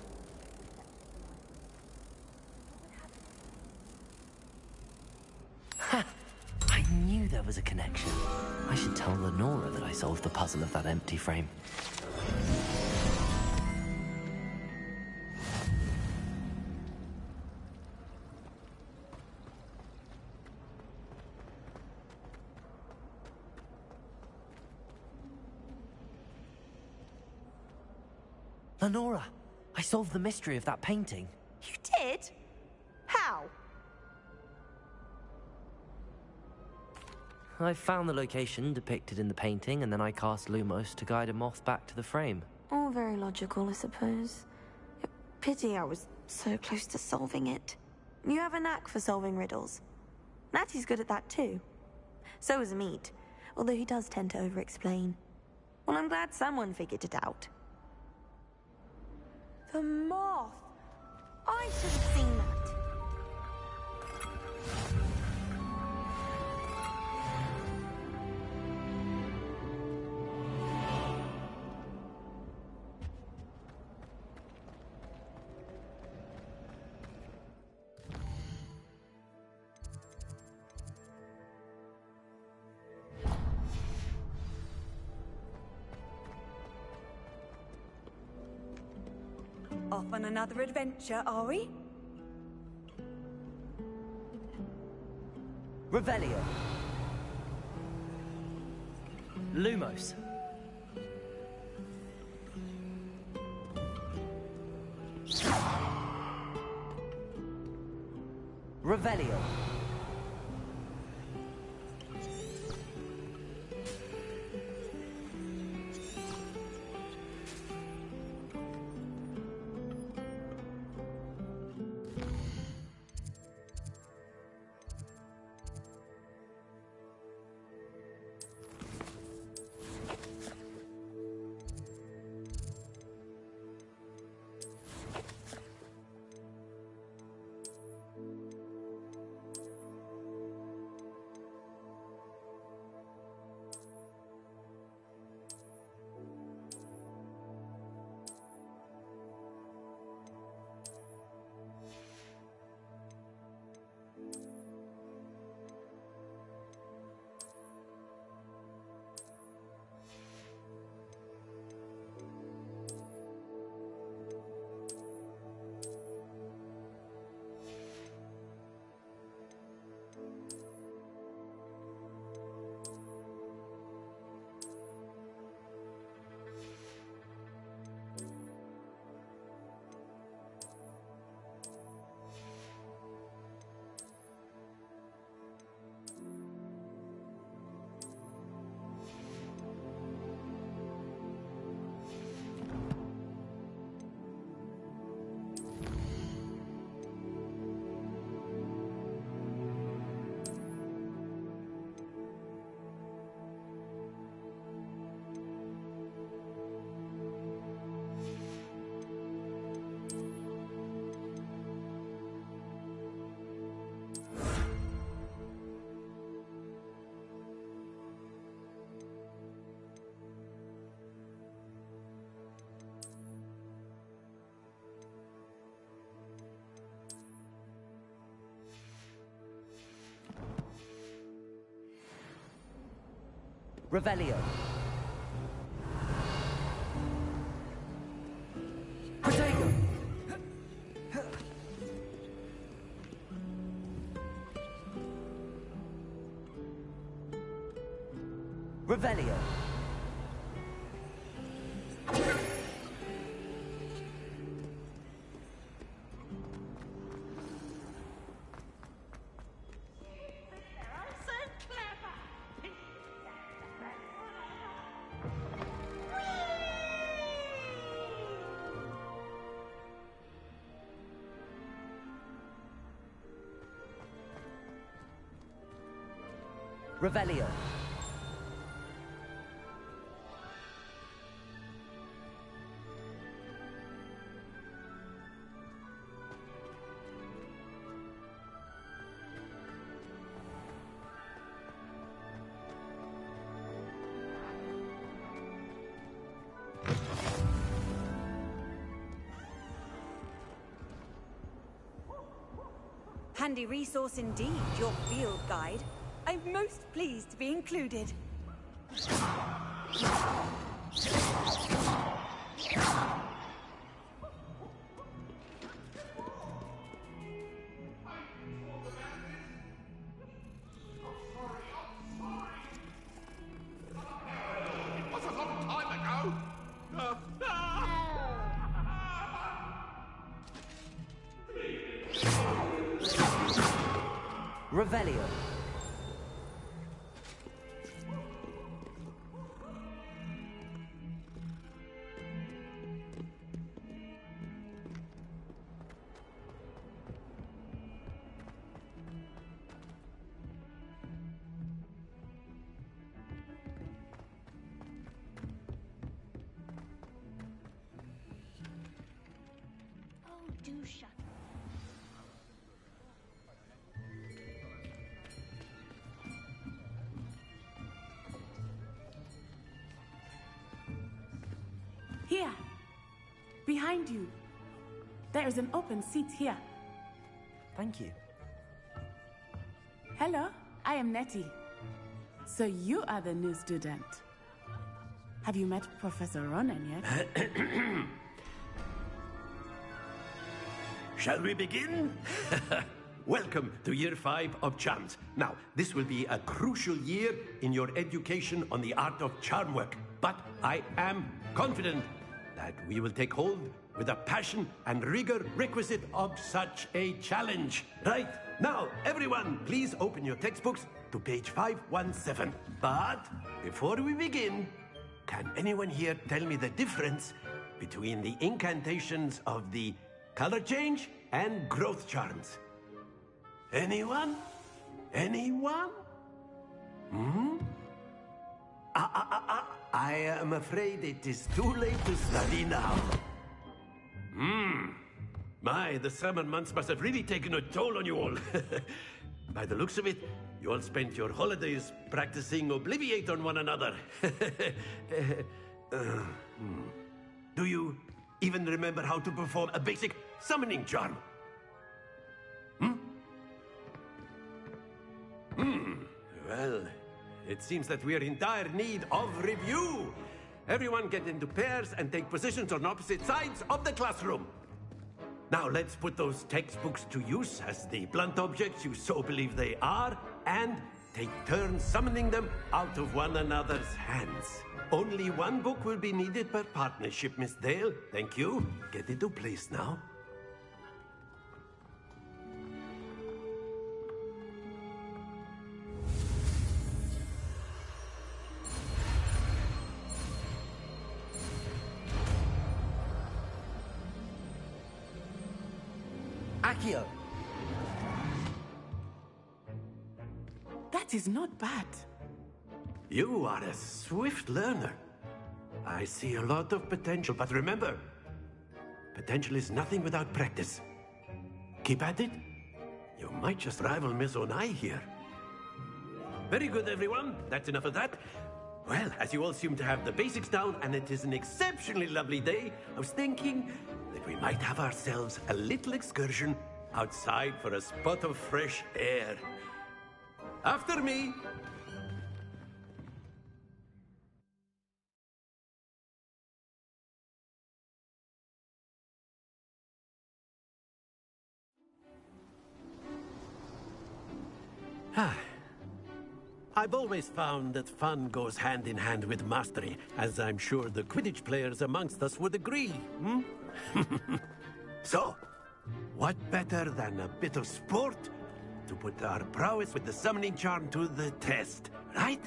Ha! there was a connection. I should tell Lenora that I solved the puzzle of that empty frame. Lenora, I solved the mystery of that painting. You did? How? I found the location depicted in the painting, and then I cast Lumos to guide a moth back to the frame. All very logical, I suppose. Pity I was so close to solving it. You have a knack for solving riddles. Natty's good at that too. So is Amit, although he does tend to over-explain. Well, I'm glad someone figured it out. The moth! I should have seen that. Off on another adventure, are we? Revelio. Lumos. Revelio. Revelio. Protego. Revelio. Revelio. Handy resource indeed, your field guide. I'm most pleased to be included. Revelio. Oh, do shut. Here. Behind you. There is an open seat here. Thank you. Hello, I am Nettie. So you are the new student. Have you met Professor Ronan yet? Shall we begin? Welcome to Year 5 of Charms. Now, this will be a crucial year in your education on the art of charm work. But I am confident that we will take hold with the passion and rigor requisite of such a challenge. Right, now, everyone, please open your textbooks to page 517. But before we begin, can anyone here tell me the difference between the incantations of the color change and growth charms? Anyone? Anyone? I am afraid it is too late to study now. My, the summer months must have really taken a toll on you all. By the looks of it, you all spent your holidays practicing Obliviate on one another. Do you even remember how to perform a basic summoning charm? Well, it seems that we are in dire need of review. Everyone get into pairs and take positions on opposite sides of the classroom. Now let's put those textbooks to use as the blunt objects you so believe they are, and take turns summoning them out of one another's hands. Only one book will be needed per partnership, Miss Dale. Thank you. Get into place now. Accio. That is not bad. You are a swift learner. I see a lot of potential, but remember, potential is nothing without practice. Keep at it. You might just rival Miss Onai here. Very good, everyone. That's enough of that. Well, as you all seem to have the basics down, and it is an exceptionally lovely day, I was thinking that we might have ourselves a little excursion outside for a spot of fresh air. After me. I've always found that fun goes hand in hand with mastery, as I'm sure the Quidditch players amongst us would agree. So, what better than a bit of sport to put our prowess with the summoning charm to the test, right?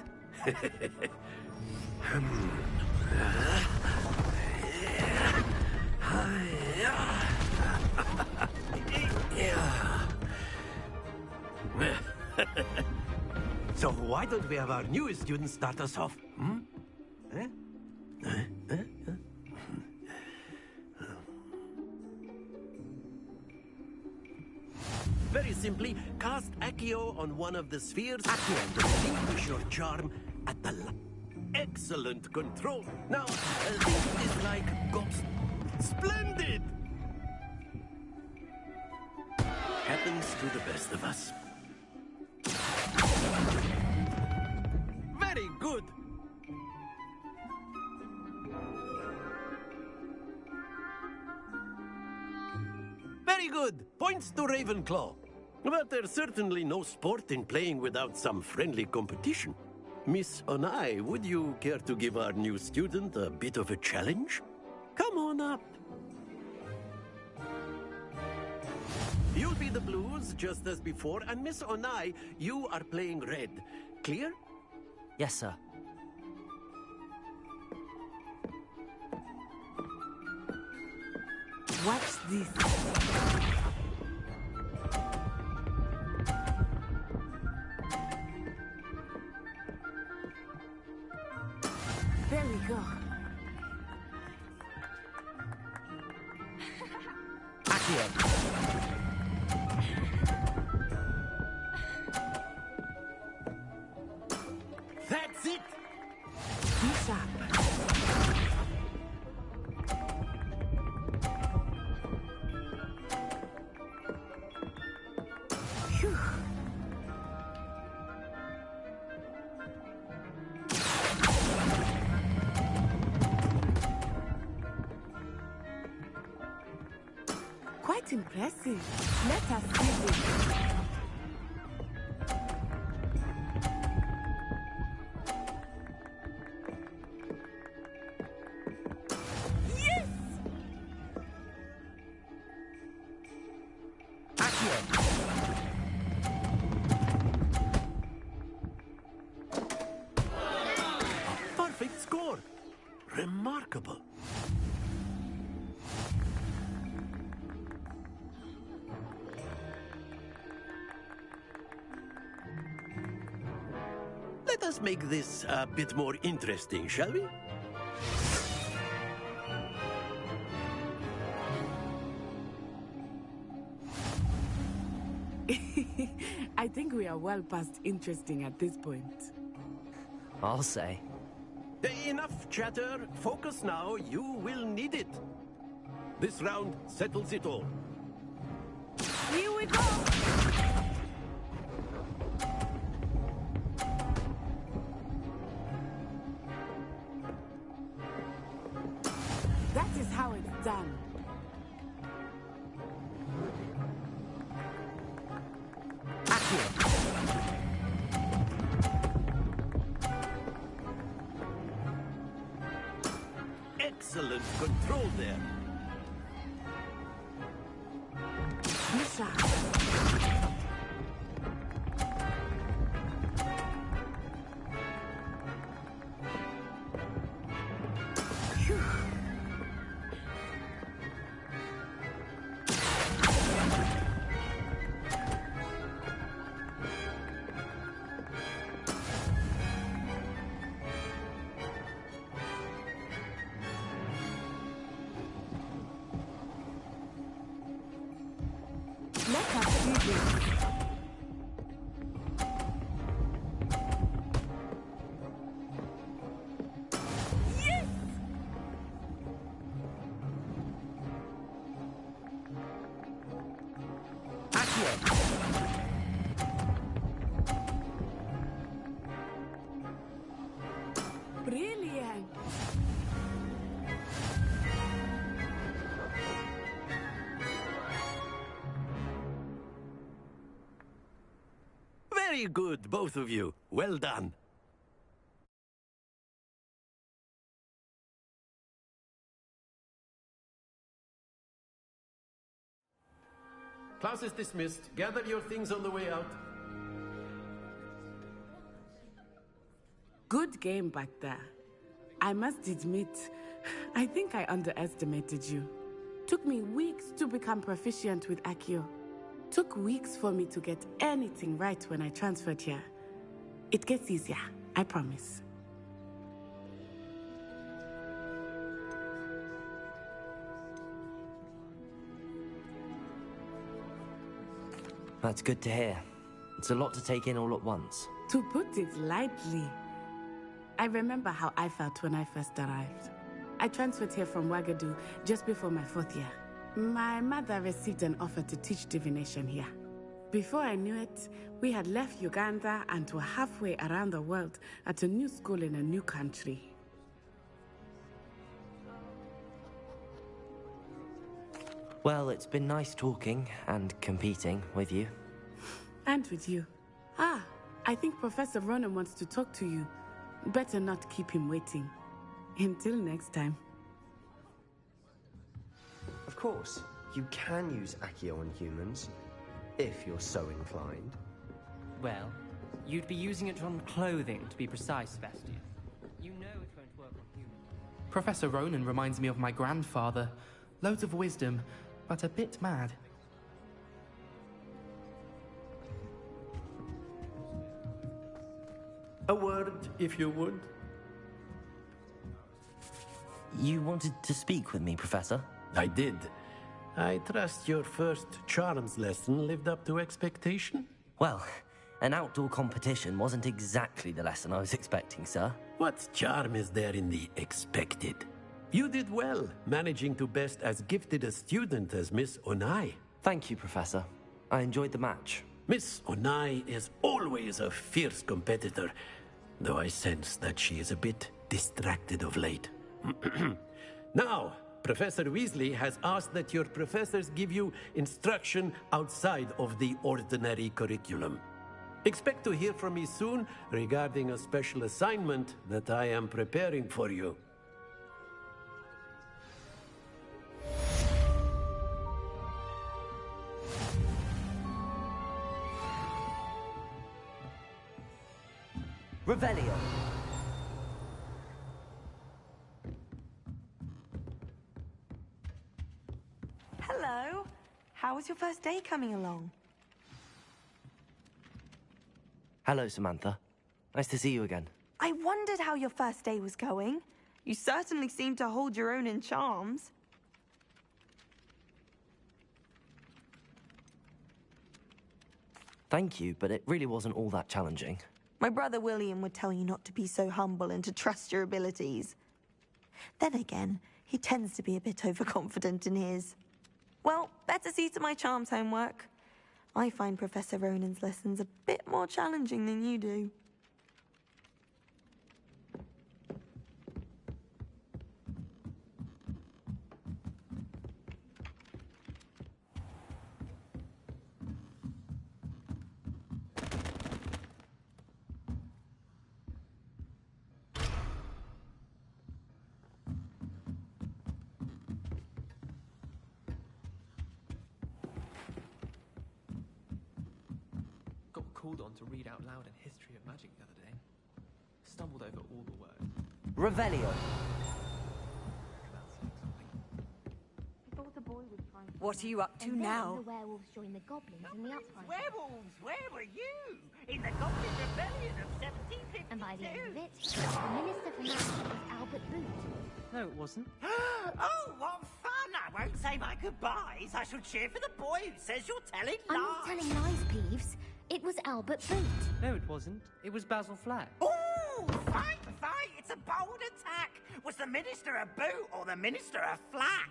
So why don't we have our newest student start us off? Very simply, cast Accio on one of the spheres and distinguish your charm at the excellent control. Now, this is like ghost. Splendid! Happens to the best of us. good. Very good. Points to Ravenclaw. But there's certainly no sport in playing without some friendly competition. Miss Onai, would you care to give our new student a bit of a challenge? Come on up. You'll be the blues, just as before, and Miss Onai, you are playing red. Clear? Yes, sir. Watch this. There we go. Accio. That's it! Be sharp. Phew. Quite impressive. Let us see this. Yes! A perfect score. Remarkable. Let us make this a bit more interesting, shall we? I think we are well past interesting at this point. I'll say. Enough chatter. Focus now. You will need it. This round settles it all. Here we go! That is how it's done. Excellent control there. Be sharp. Phew. Let us see this. Yes! Brilliant! Very good, both of you. Well done. Class is dismissed. Gather your things on the way out. Good game back there. I must admit, I think I underestimated you. Took me weeks to become proficient with Accio. Took weeks for me to get anything right when I transferred here. It gets easier, I promise. That's good to hear. It's a lot to take in all at once. To put it lightly, I remember how I felt when I first arrived. I transferred here from Wagadu just before my 4th year. My mother received an offer to teach divination here. Before I knew it, we had left Uganda and were halfway around the world at a new school in a new country. Well, it's been nice talking and competing with you. And with you. Ah, I think Professor Ronan wants to talk to you. Better not keep him waiting. Until next time. Of course, you can use Accio on humans, if you're so inclined. Well, you'd be using it on clothing, to be precise, Sebastian. You know it won't work on humans. Professor Ronan reminds me of my grandfather. Loads of wisdom, but a bit mad. A word, if you would. You wanted to speak with me, Professor? I did. I trust your first charms lesson lived up to expectation? Well, an outdoor competition wasn't exactly the lesson I was expecting, sir. What charm is there in the expected? You did well, managing to best as gifted a student as Miss Onai. Thank you, Professor. I enjoyed the match. Miss Onai is always a fierce competitor, though I sense that she is a bit distracted of late. Now, Professor Weasley has asked that your professors give you instruction outside of the ordinary curriculum. Expect to hear from me soon regarding a special assignment that I am preparing for you. Revelio. Hello. How was your first day coming along? Hello, Samantha. Nice to see you again. I wondered how your first day was going. You certainly seem to hold your own in charms. Thank you, but it really wasn't all that challenging. My brother William would tell you not to be so humble and to trust your abilities. Then again, he tends to be a bit overconfident in his. Well, better see to my charms homework. I find Professor Ronan's lessons a bit more challenging than you do. Got called on to read out loud a history of magic the other day. Stumbled over all the words. Revelio. What are you up to And then now? the werewolves joined the goblins in the uprising. Werewolves, where were you? In the Goblin Rebellion of 1752. And by the end of it, the Minister for Magic was Albert Boot. No, it wasn't. Oh, what fun! I won't say my goodbyes. I shall cheer for the boy who says you're telling I'm lies. not telling lies, Peeves. It was Albert Boot. No, it wasn't. It was Basil Flack. Ooh, fight, fight! It's a bold attack. Was the Minister a boot or the Minister a flack?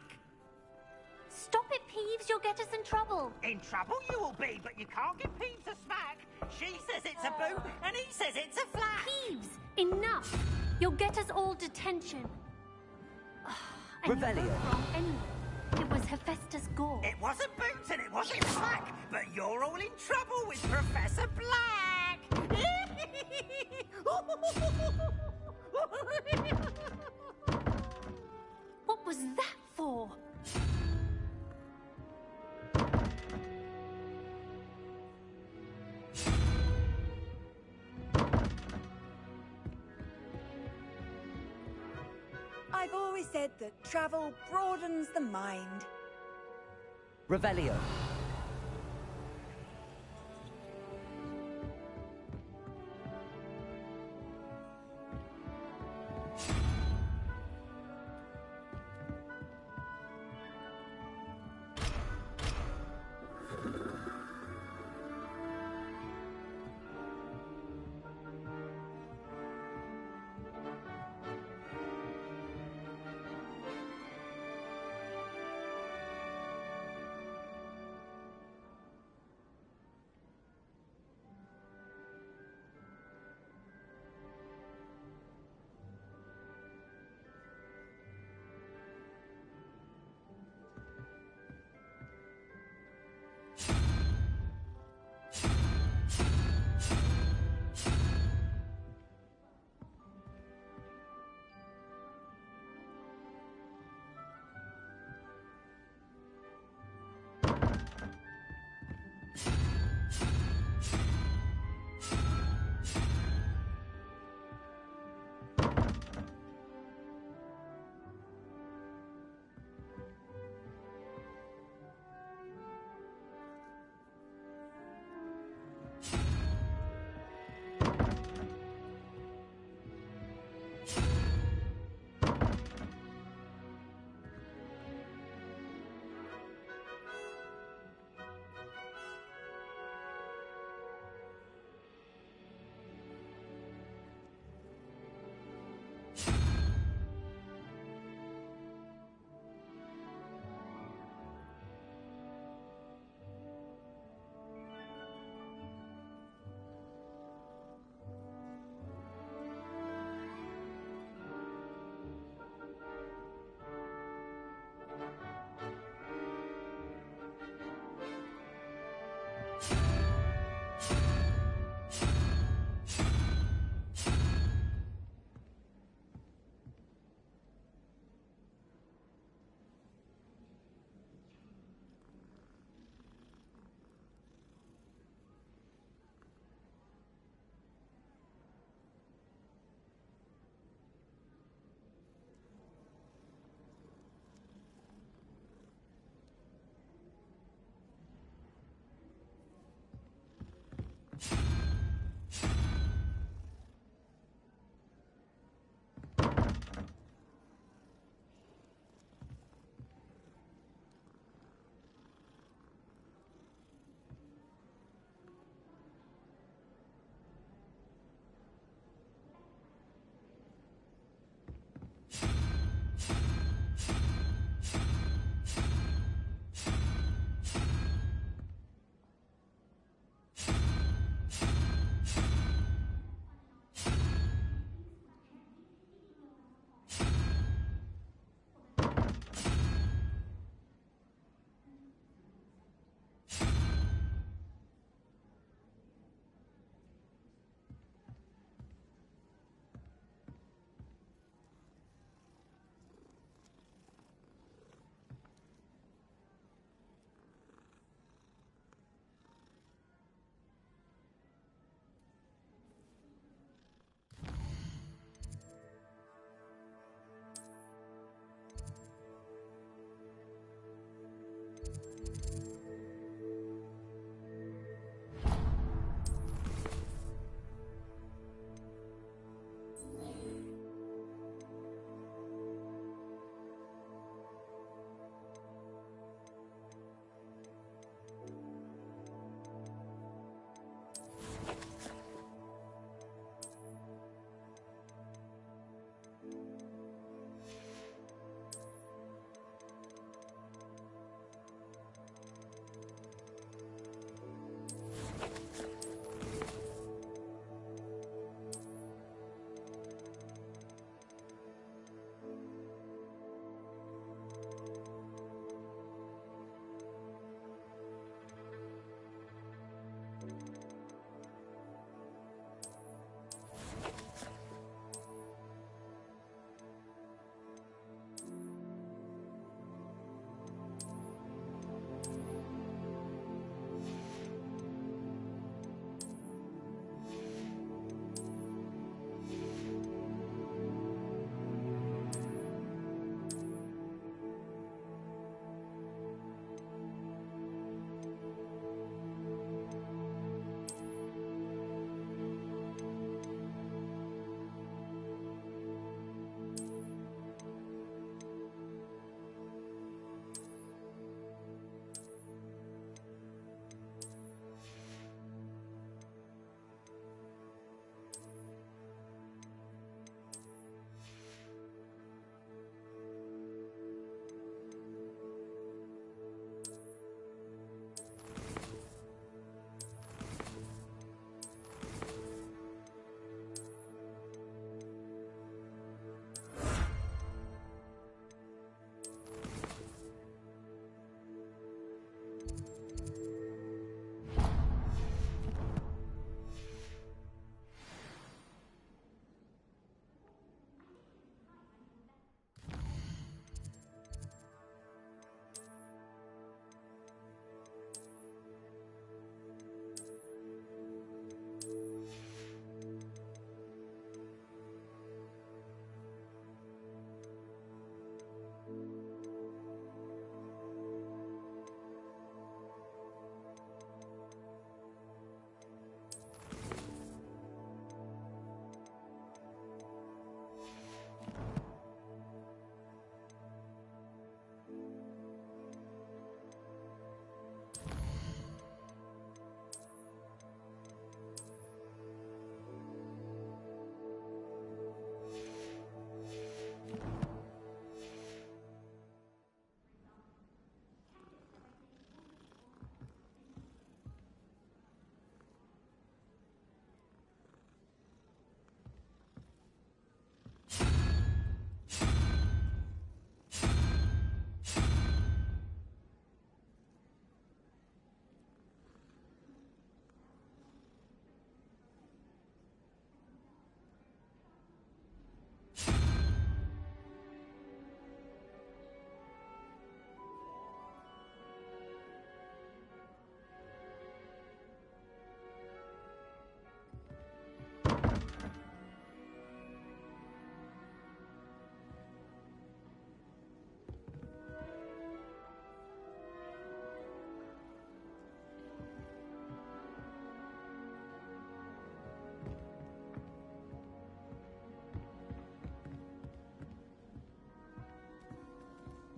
Stop it, Peeves. You'll get us in trouble. In trouble you will be, but you can't give Peeves a smack. She says it's a boot, and he says it's a flack. Peeves, enough. You'll get us all detention. And you're Revelio. both wrong anyway. It was Hephaestus Gore. It wasn't Boots and it wasn't Flack, but you're all in trouble with Professor Black. What was that for? I've always said that travel broadens the mind. Revelio.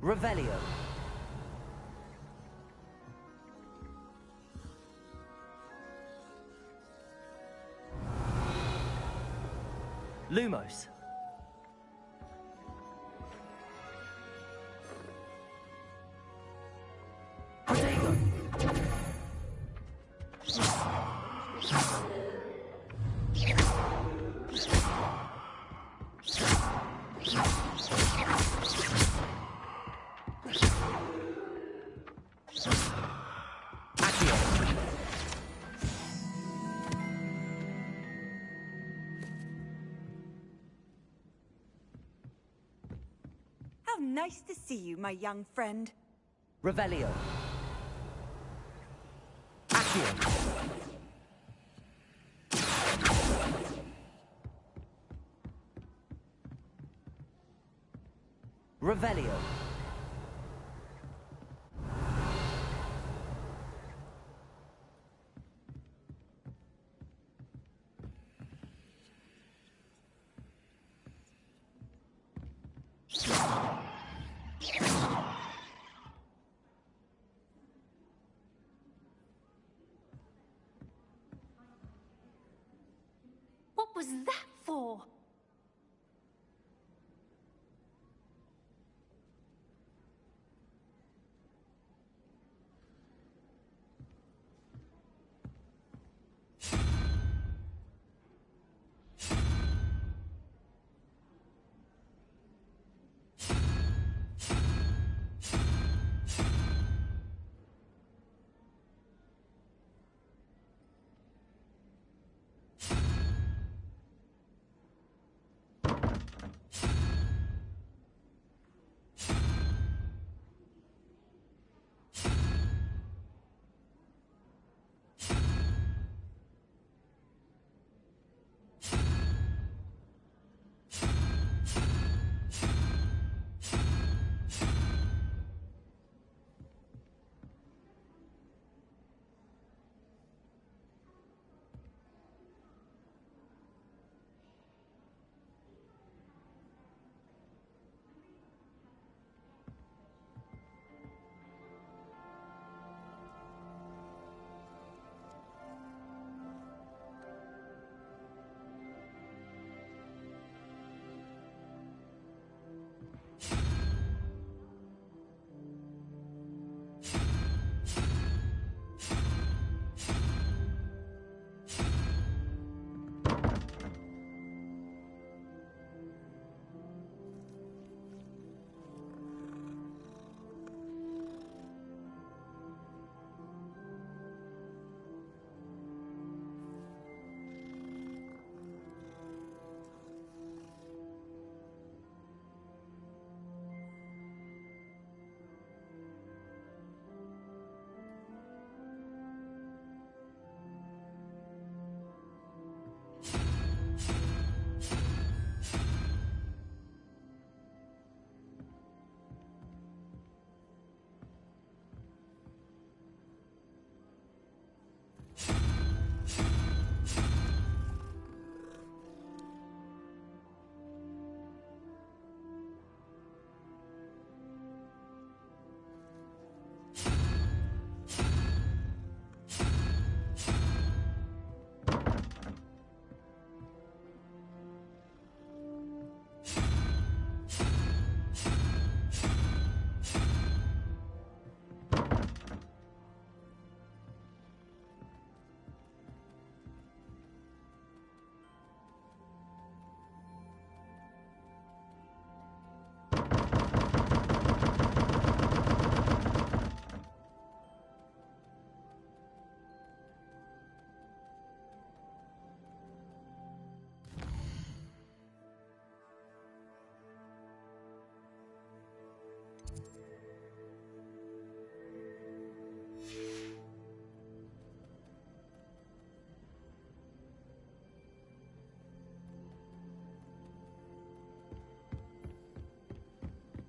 Revelio. Lumos. Protego. How nice to see you, my young friend. Revelio. Accio. Revelio. What was that for?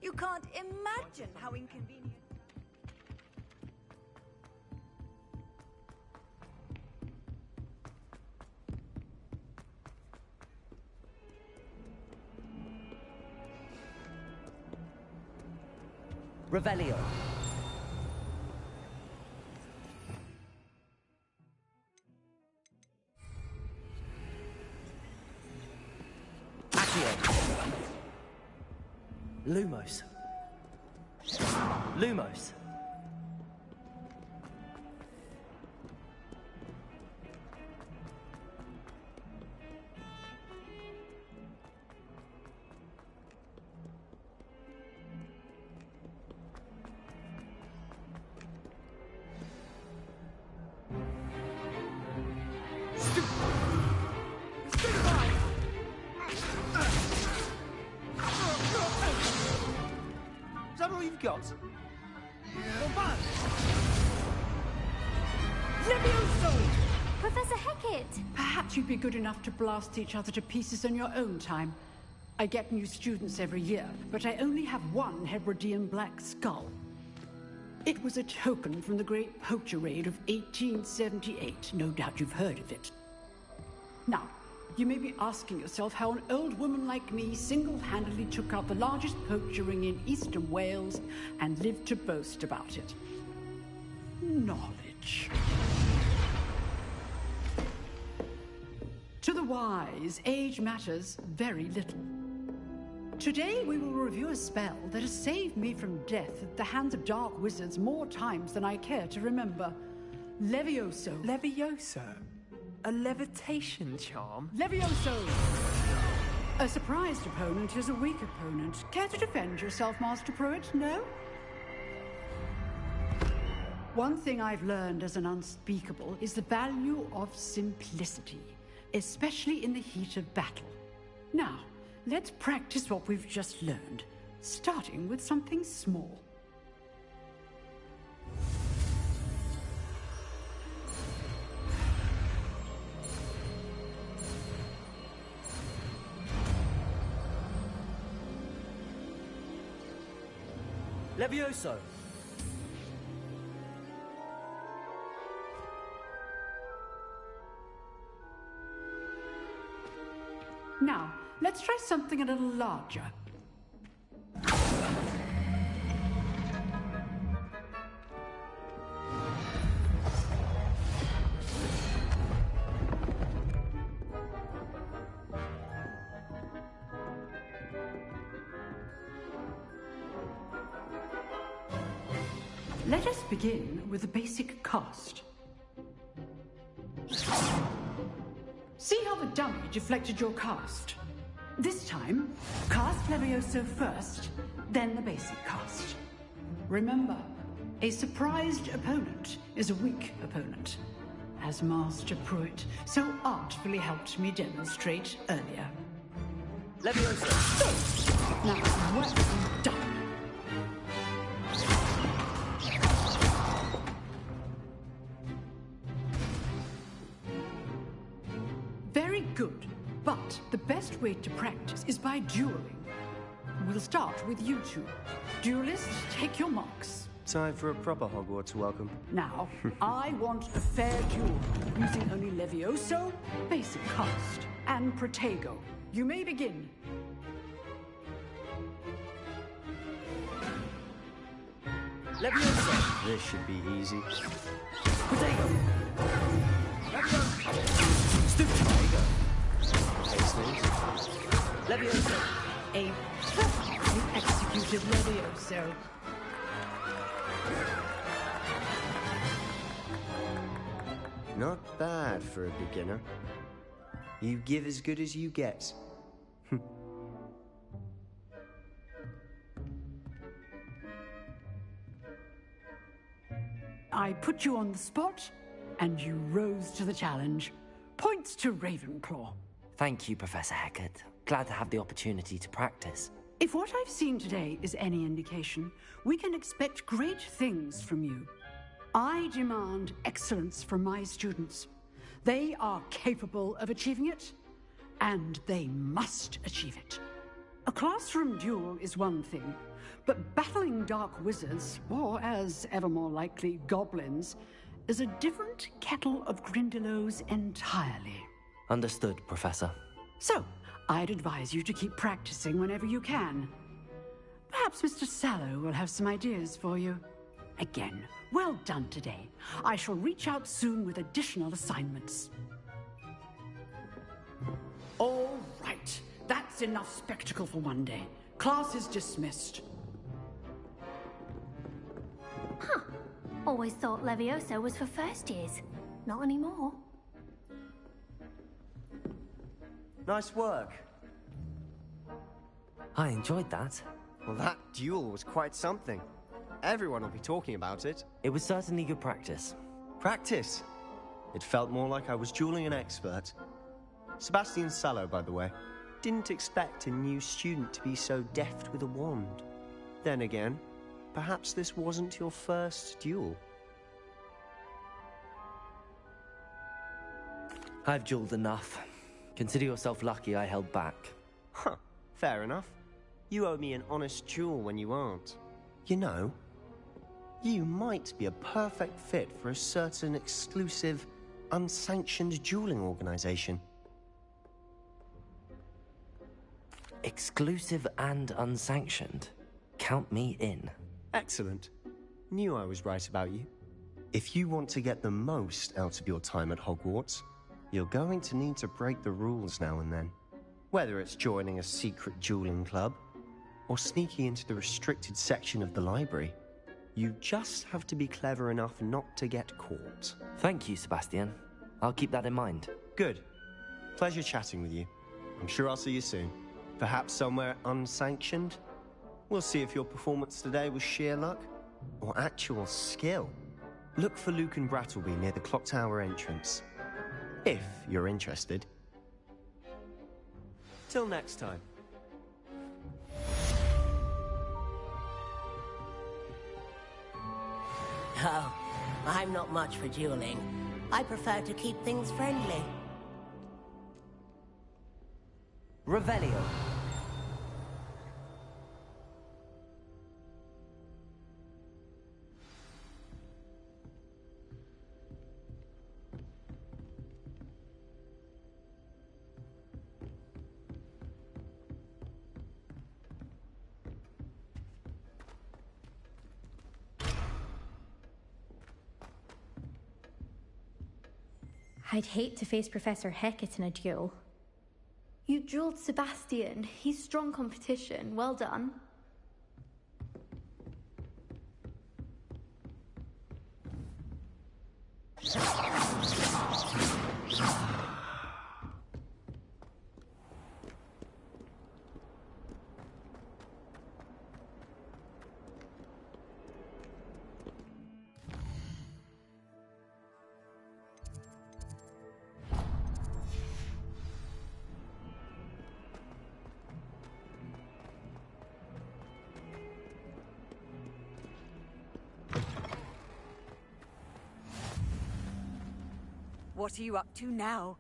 You can't imagine how inconvenient. Revelio. Accio. Lumos. Lumos. Is that all you've got? Levioso! Professor Hecat! Perhaps you'd be good enough to blast each other to pieces in your own time. I get new students every year, but I only have one Hebridean black skull. It was a token from the Great Poacher Raid of 1878. No doubt you've heard of it. Now, you may be asking yourself how an old woman like me single-handedly took out the largest poacher ring in eastern Wales and lived to boast about it. Knowledge. To the wise, age matters very little. Today we will review a spell that has saved me from death at the hands of dark wizards more times than I care to remember. Levioso. Levioso? A levitation charm? Levioso! A surprised opponent is a weak opponent. Care to defend yourself, Master Pruitt? No? One thing I've learned as an unspeakable is the value of simplicity, especially in the heat of battle. Now, let's practice what we've just learned, starting with something small. Levioso! Now, let's try something a little larger. Let us begin with the basic cast. See how the dummy deflected your cast? This time, cast Levioso first, then the basic cast. Remember, a surprised opponent is a weak opponent, as Master Pruitt so artfully helped me demonstrate earlier. Levioso! Now, well done. Very good, but the best way to practice is by dueling. We'll start with you two. Duelists, take your marks. Time for a proper Hogwarts welcome. Now, I want a fair duel, using only Levioso, basic cast, and Protego. You may begin. Levioso! This should be easy. Protego! Levioso! Stupid. Levioso! A perfectly executed Levioso. Not bad for a beginner. You give as good as you get. I put you on the spot, and you rose to the challenge. Points to Ravenclaw. Thank you, Professor Hecat. Glad to have the opportunity to practice. If what I've seen today is any indication, we can expect great things from you. I demand excellence from my students. They are capable of achieving it, and they must achieve it. A classroom duel is one thing, but battling dark wizards, or as ever more likely, goblins, is a different kettle of Grindylows entirely. Understood, Professor. So, I'd advise you to keep practicing whenever you can. Perhaps Perhaps Mr. Sallow will have some ideas for you. Again, well done today. I shall reach out soon with additional assignments. All right, that's enough spectacle for one day. Class is dismissed. Huh. Always thought Levioso was for first years. Not anymore. Nice work. I enjoyed that. Well, that duel was quite something. Everyone will be talking about it. It was certainly good practice. Practice? It felt more like I was dueling an expert. Sebastian Sallow, by the way. Didn't expect a new student to be so deft with a wand. Then again, perhaps this wasn't your first duel. I've dueled enough. Consider yourself lucky I held back. Huh, fair enough. You owe me an honest duel when you aren't. You know, you might be a perfect fit for a certain exclusive, unsanctioned dueling organization. Exclusive and unsanctioned? Count me in. Excellent. Knew I was right about you. If you want to get the most out of your time at Hogwarts, you're going to need to break the rules now and then. Whether it's joining a secret dueling club, or sneaking into the restricted section of the library, you just have to be clever enough not to get caught. Thank you, Sebastian. I'll keep that in mind. Good. Pleasure chatting with you. I'm sure I'll see you soon. Perhaps somewhere unsanctioned? We'll see if your performance today was sheer luck, or actual skill. Look for Luke and Brattleby near the clock tower entrance. If you're interested. Till next time. Oh, I'm not much for dueling. I prefer to keep things friendly. Revelio. I'd hate to face Professor Hecat in a duel. You dueled Sebastian. He's strong competition. Well done. What are you up to now?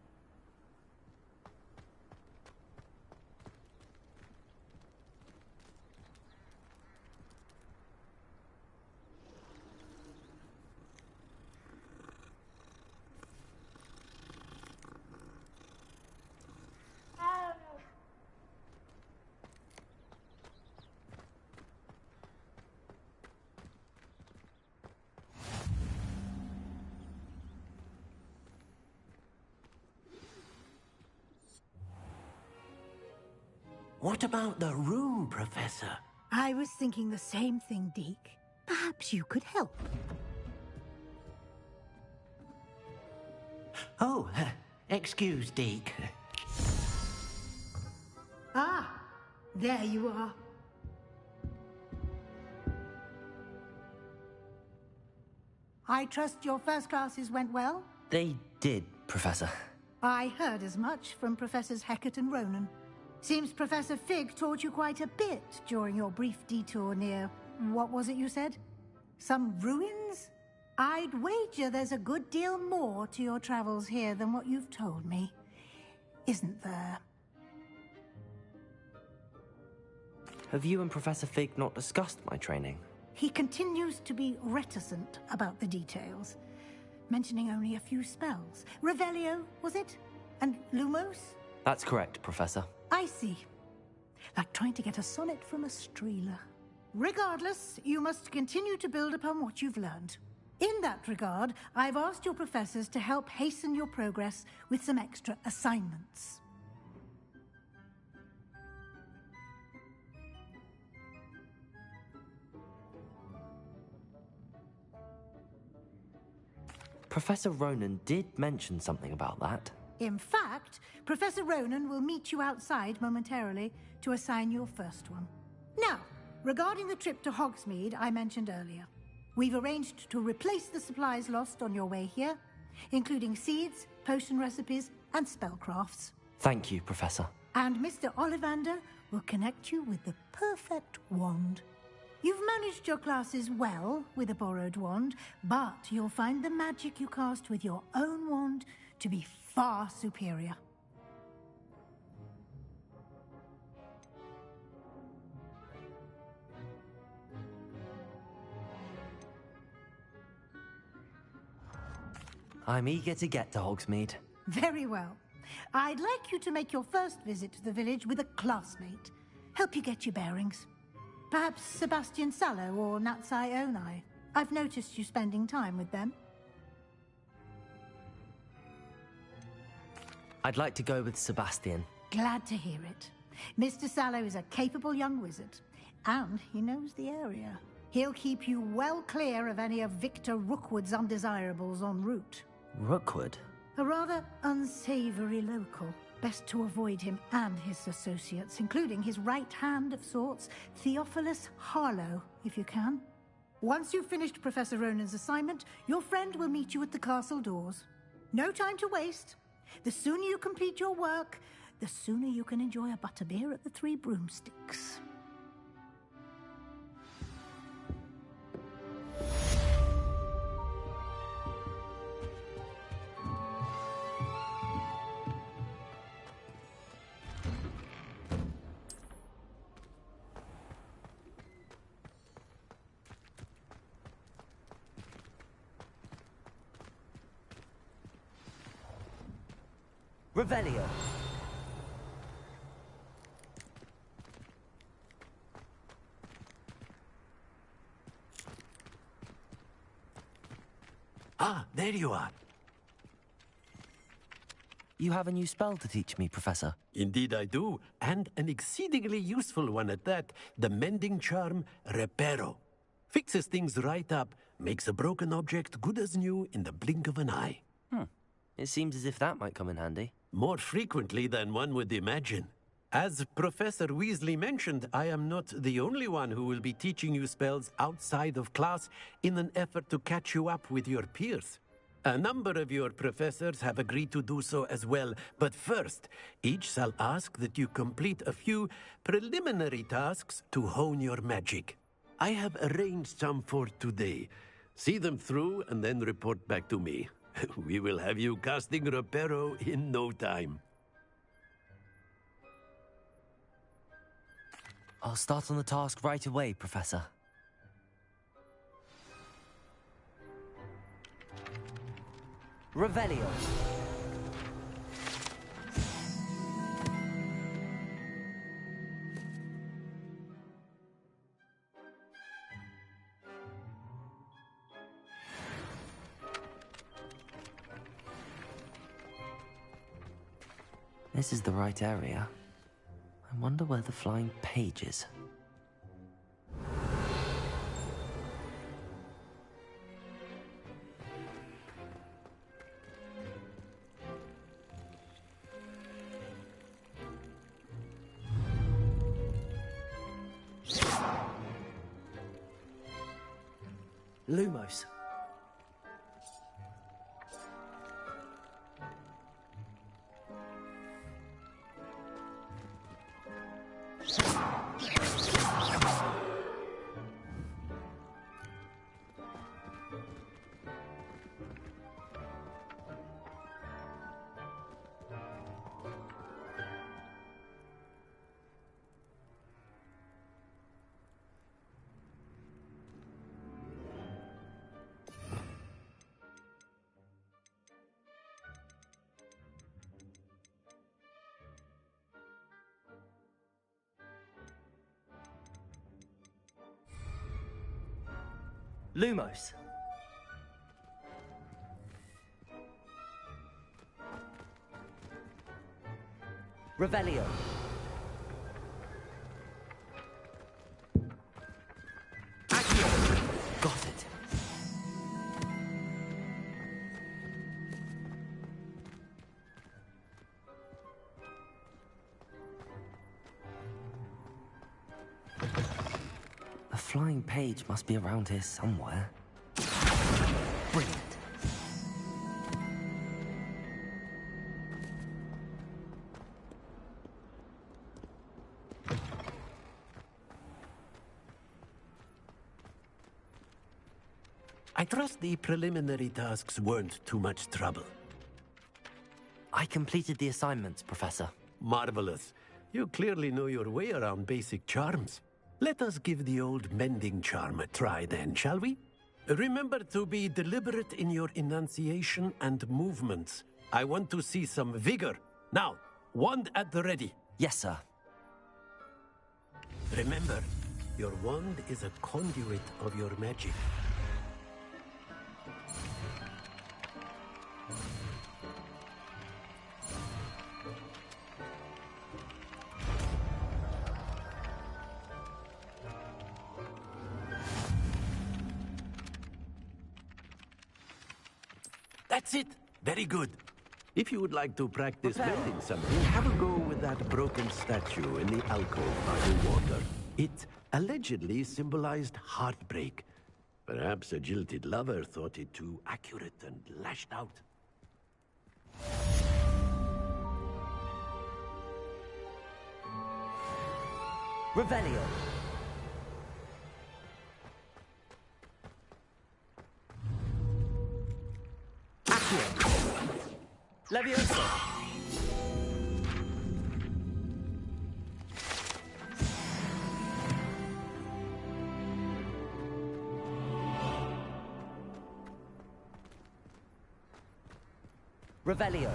What about the room, Professor? I was thinking the same thing, Deke. Perhaps you could help. Oh, excuse, Deke. Ah, there you are. I trust your first classes went well? They did, Professor. I heard as much from Professors Hecat and Ronan. Seems Professor Fig taught you quite a bit during your brief detour near... what was it you said? Some ruins? I'd wager there's a good deal more to your travels here than what you've told me. Isn't there? Have you and Professor Fig not discussed my training? He continues to be reticent about the details, mentioning only a few spells. Revelio, was it? And Lumos? That's correct, Professor. I see. Like trying to get a sonnet from a streeler. Regardless, you must continue to build upon what you've learned. In that regard, I've asked your professors to help hasten your progress with some extra assignments. Professor Ronan did mention something about that. In fact, Professor Ronan will meet you outside momentarily to assign your first one. Now, regarding the trip to Hogsmeade I mentioned earlier, we've arranged to replace the supplies lost on your way here, including seeds, potion recipes, and spellcrafts. Thank you, Professor. And Mr. Ollivander will connect you with the perfect wand. You've managed your classes well with a borrowed wand, but you'll find the magic you cast with your own wand to be far superior. I'm eager to get to Hogsmeade. Very well. I'd like you to make your first visit to the village with a classmate. Help you get your bearings. Perhaps Sebastian Sallow or Natsai Onai. I've noticed you spending time with them. I'd like to go with Sebastian. Glad to hear it. Mr. Sallow is a capable young wizard, and he knows the area. He'll keep you well clear of any of Victor Rookwood's undesirables en route. Rookwood? A rather unsavory local. Best to avoid him and his associates, including his right hand of sorts, Theophilus Harlow, if you can. Once you've finished Professor Ronan's assignment, your friend will meet you at the castle doors. No time to waste. The sooner you complete your work, the sooner you can enjoy a butterbeer at the Three Broomsticks. Revelio. Ah, there you are. You have a new spell to teach me, Professor. Indeed I do, and an exceedingly useful one at that. The mending charm, Reparo. Fixes things right up, makes a broken object good as new in the blink of an eye. It seems as if that might come in handy. More frequently than one would imagine. As Professor Weasley mentioned, I am not the only one who will be teaching you spells outside of class in an effort to catch you up with your peers. A number of your professors have agreed to do so as well, but first, each shall ask that you complete a few preliminary tasks to hone your magic. I have arranged some for today. See them through and then report back to me. We will have you casting Reparo in no time. I'll start on the task right away, Professor. Revelio. This is the right area. I wonder where the flying page is. Lumos. Lumos. Revelio. Got it. A flying page must be around here somewhere. Brilliant. I trust the preliminary tasks weren't too much trouble. I completed the assignments, Professor. Marvelous. You clearly know your way around basic charms. Let us give the old mending charm a try then, shall we? Remember to be deliberate in your enunciation and movements. I want to see some vigor. Now, wand at the ready. Yes, sir. Remember, your wand is a conduit of your magic. That's it. Very good. If you would like to practice building something, have a go with that broken statue in the alcove by the water. It allegedly symbolized heartbreak. Perhaps a jilted lover thought it too accurate and lashed out. Revelio. Leviosa! Revelio.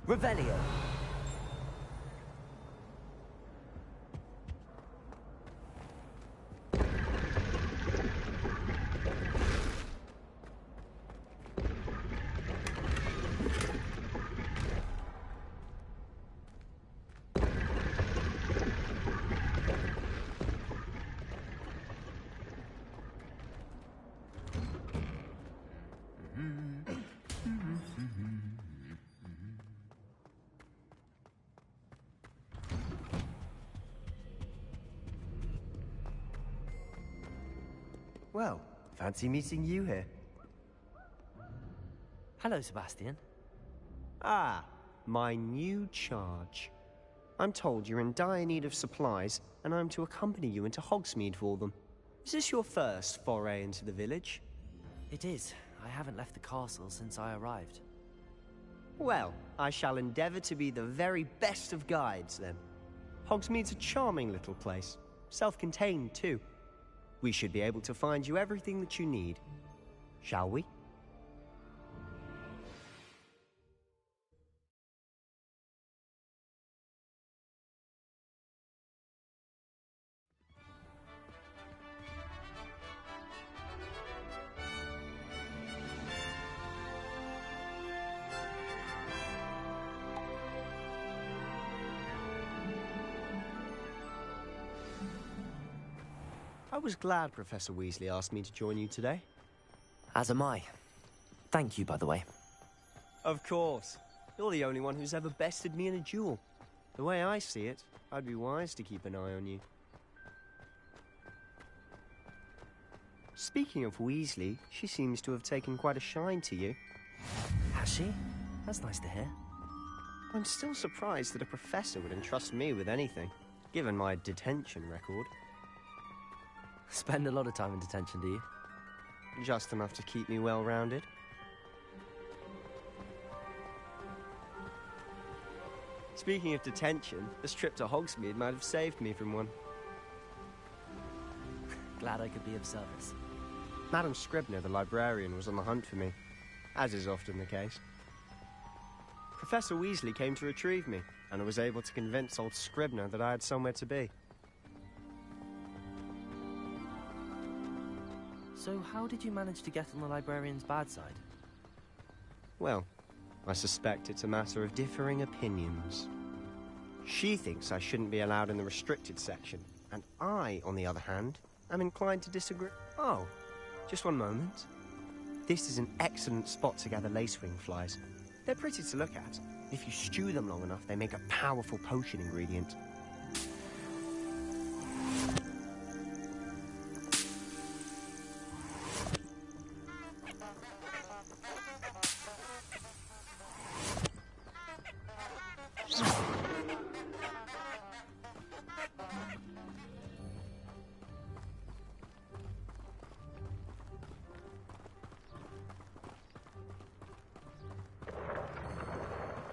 Revelio. Well, fancy meeting you here. Hello, Sebastian. Ah, my new charge. I'm told you're in dire need of supplies, and I'm to accompany you into Hogsmeade for them. Is this your first foray into the village? It is. I haven't left the castle since I arrived. Well, I shall endeavor to be the very best of guides, then. Hogsmeade's a charming little place. Self-contained, too. We should be able to find you everything that you need. Shall we? I was glad Professor Weasley asked me to join you today. As am I. Thank you, by the way. Of course. You're the only one who's ever bested me in a duel. The way I see it, I'd be wise to keep an eye on you. Speaking of Weasley, she seems to have taken quite a shine to you. Has she? That's nice to hear. I'm still surprised that a professor would entrust me with anything, given my detention record. Spend a lot of time in detention, do you? Just enough to keep me well-rounded. Speaking of detention, this trip to Hogsmeade might have saved me from one. Glad I could be of service. Madam Scribner, the librarian, was on the hunt for me, as is often the case. Professor Weasley came to retrieve me, and I was able to convince old Scribner that I had somewhere to be. So how did you manage to get on the librarian's bad side? Well, I suspect it's a matter of differing opinions. She thinks I shouldn't be allowed in the restricted section, and I, on the other hand, am inclined to disagree. Oh, just one moment. This is an excellent spot to gather lacewing flies. They're pretty to look at. If you stew them long enough, they make a powerful potion ingredient.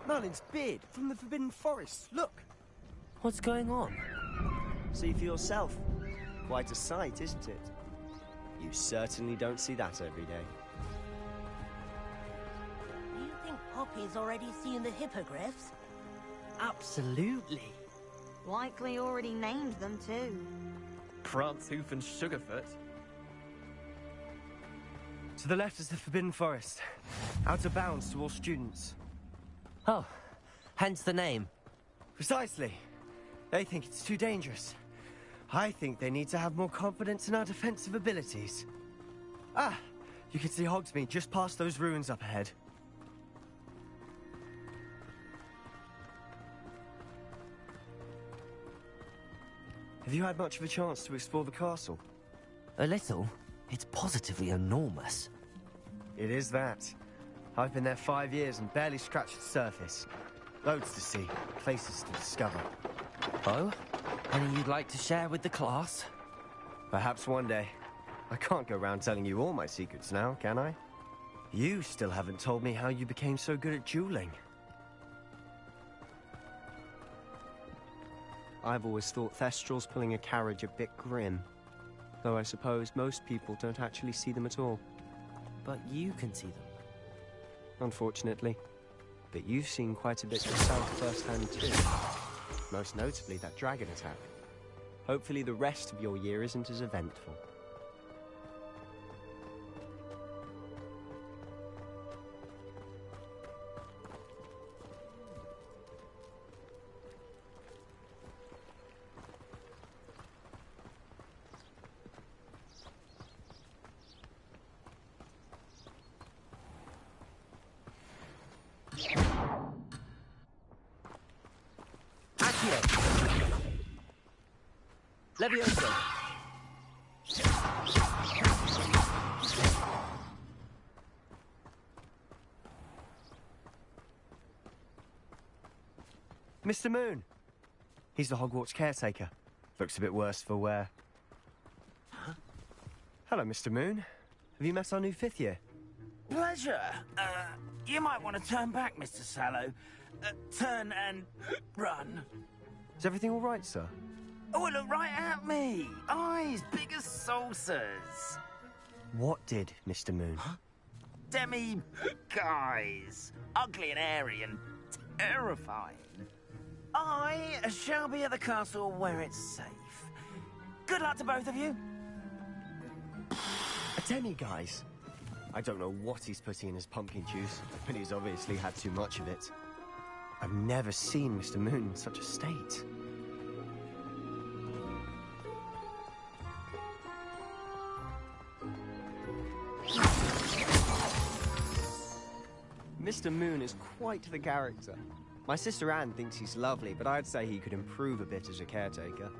Merlin's beard from the Forbidden Forest. Look. What's going on? See for yourself. Quite a sight, isn't it? You certainly don't see that every day. Do you think Poppy's already seen the hippogriffs? Absolutely. Likely already named them too. Prantzhoof and Sugarfoot. To the left is the Forbidden Forest. Out of bounds to all students. Oh, hence the name. Precisely. They think it's too dangerous. I think they need to have more confidence in our defensive abilities. Ah, you can see Hogsmeade just past those ruins up ahead. Have you had much of a chance to explore the castle? A little. It's positively enormous. It is that. I've been there 5 years and barely scratched the surface. Loads to see, places to discover. Oh? Any you'd like to share with the class? Perhaps one day. I can't go around telling you all my secrets now, can I? You still haven't told me how you became so good at dueling. I've always thought Thestrals pulling a carriage a bit grim. Though I suppose most people don't actually see them at all. But you can see them. Unfortunately. But you've seen quite a bit yourself firsthand too. Most notably that dragon attack. Hopefully the rest of your year isn't as eventful. Levioso! Mr. Moon! He's the Hogwarts caretaker. Looks a bit worse for wear. Huh? Hello, Mr. Moon. Have you met our new 5th year? Pleasure. You might want to turn back, Mr. Sallow. Turn and run. Is everything all right, sir? Oh, look right at me. Eyes big as saucers. What did, Mr. Moon? Huh? Demi guys. Ugly and airy and terrifying. I shall be at the castle where it's safe. Good luck to both of you. A demi-guise? I don't know what he's putting in his pumpkin juice, but he's obviously had too much of it. I've never seen Mr. Moon in such a state. Mr. Moon is quite the character. My sister Anne thinks he's lovely, but I'd say he could improve a bit as a caretaker.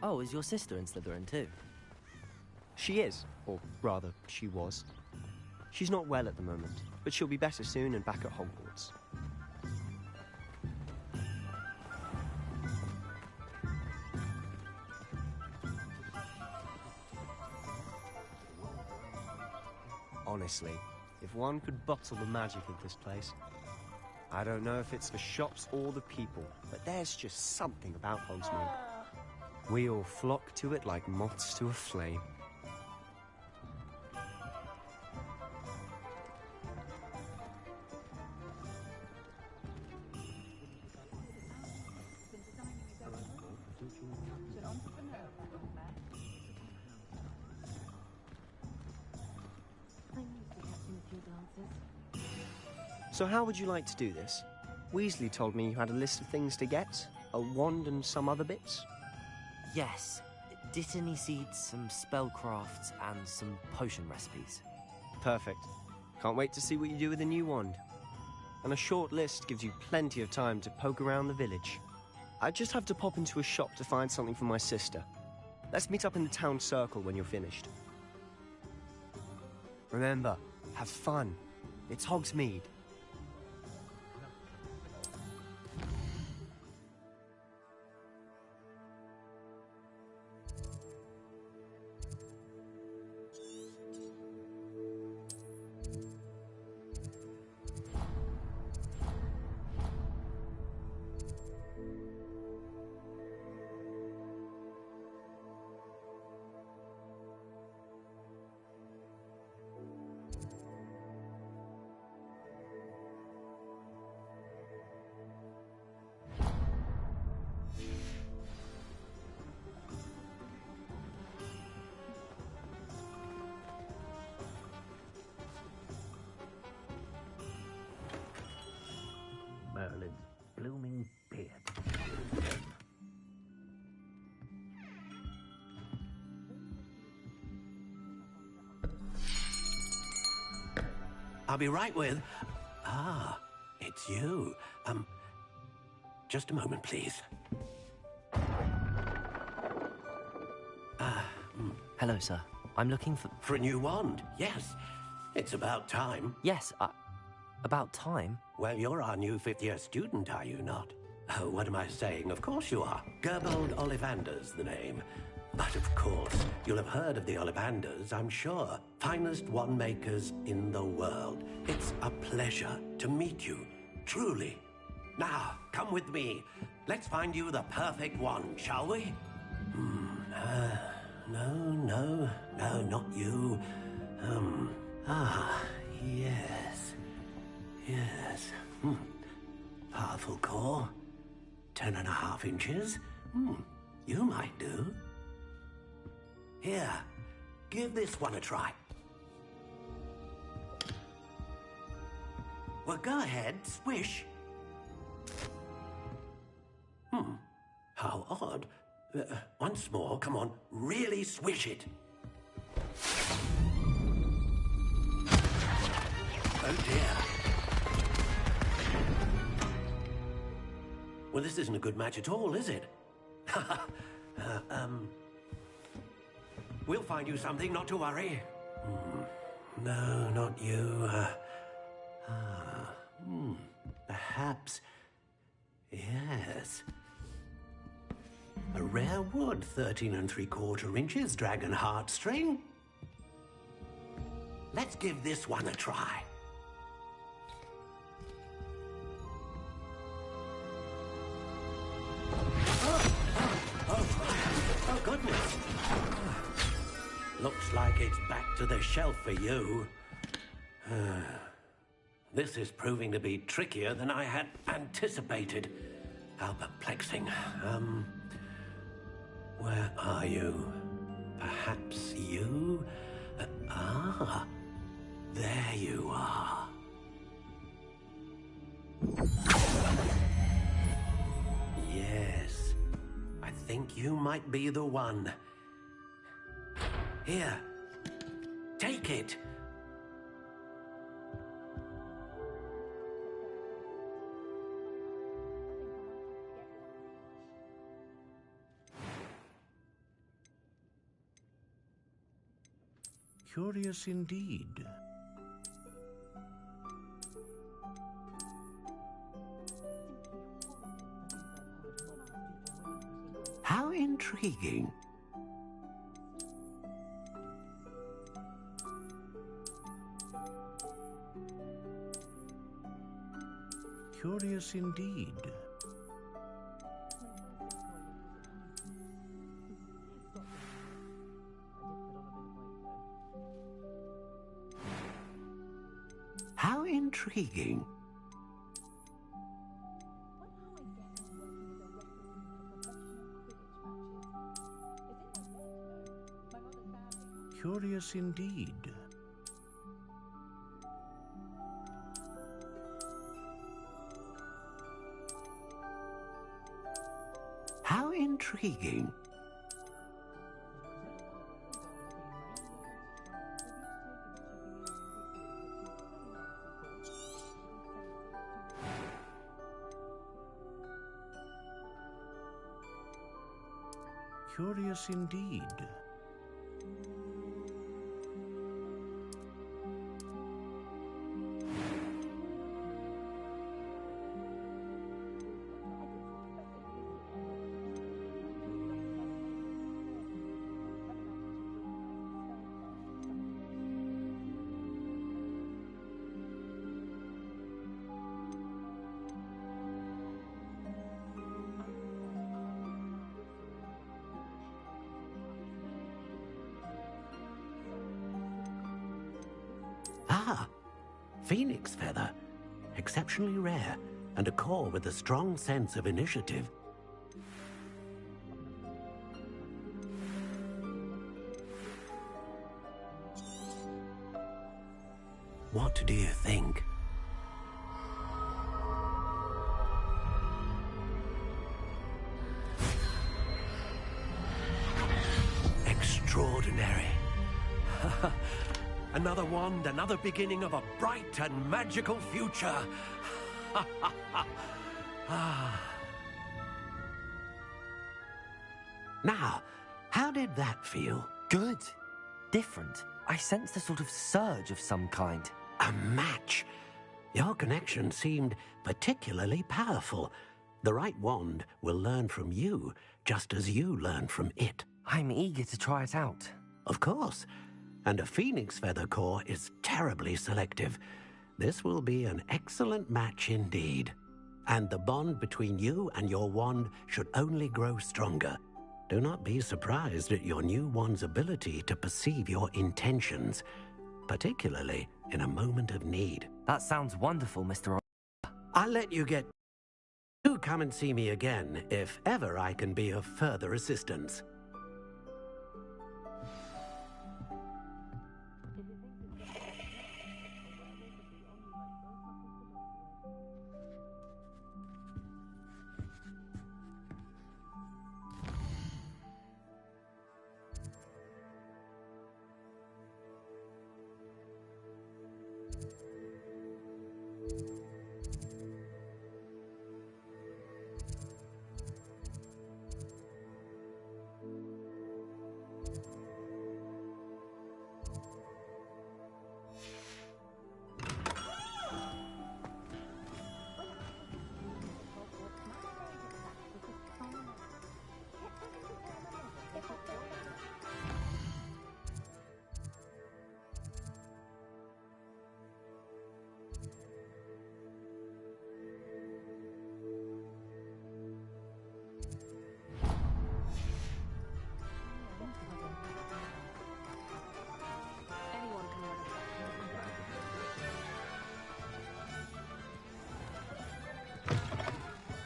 Oh, is your sister in Slytherin too? She is, or rather, she was. She's not well at the moment, but she'll be better soon and back at Hogwarts. Honestly, if one could bottle the magic of this place. I don't know if it's the shops or the people, but there's just something about Hogsmeade. We all flock to it like moths to a flame. So how would you like to do this? Weasley told me you had a list of things to get, a wand and some other bits. Yes. Dittany seeds, some spellcrafts, and some potion recipes. Perfect. Can't wait to see what you do with the new wand. And a short list gives you plenty of time to poke around the village. I just have to pop into a shop to find something for my sister. Let's meet up in the town circle when you're finished. Remember, have fun. It's Hogsmeade. Merlin's blooming beard. I'll be right with... Ah, it's you. Just a moment, please. Hello, sir. I'm looking for... For a new wand, yes. It's about time. Yes, about time? Well, you're our new fifth-year student, are you not? Oh, what am I saying? Of course you are. Gerbold Ollivander's the name. But of course, you'll have heard of the Ollivanders, I'm sure. Finest wand makers in the world. It's a pleasure to meet you, truly. Now, come with me. Let's find you the perfect wand, shall we? No, not you. Yes. Powerful core. 10.5 inches. You might do. Here, give this one a try. Well, go ahead, swish. How odd. Once more, come on, really swish it. Oh dear. Well, this isn't a good match at all, is it? We'll find you something, not to worry. No, not you. Perhaps... Yes. A rare wood, 13 3/4 inches, dragon heartstring. Let's give this one a try. Oh, goodness. Looks like it's back to the shelf for you. This is proving to be trickier than I had anticipated. How perplexing. Where are you? Perhaps you? There you are. Yes, I think you might be the one. Here, take it. Curious indeed. How intriguing. Curious indeed. How intriguing. Curious indeed. How intriguing. Curious indeed. Ah, phoenix feather. Exceptionally rare, and a core with a strong sense of initiative. What do you think? Extraordinary. Another wand, another beginning of a bright and magical future. Now, how did that feel? Good. Different. I sensed a sort of surge of some kind. A match. Your connection seemed particularly powerful. The right wand will learn from you, just as you learn from it. I'm eager to try it out. Of course. And a phoenix feather core is terribly selective. This will be an excellent match indeed. And the bond between you and your wand should only grow stronger. Do not be surprised at your new wand's ability to perceive your intentions, particularly in a moment of need. That sounds wonderful, Mr. I'll let you get... Do come and see me again if ever I can be of further assistance.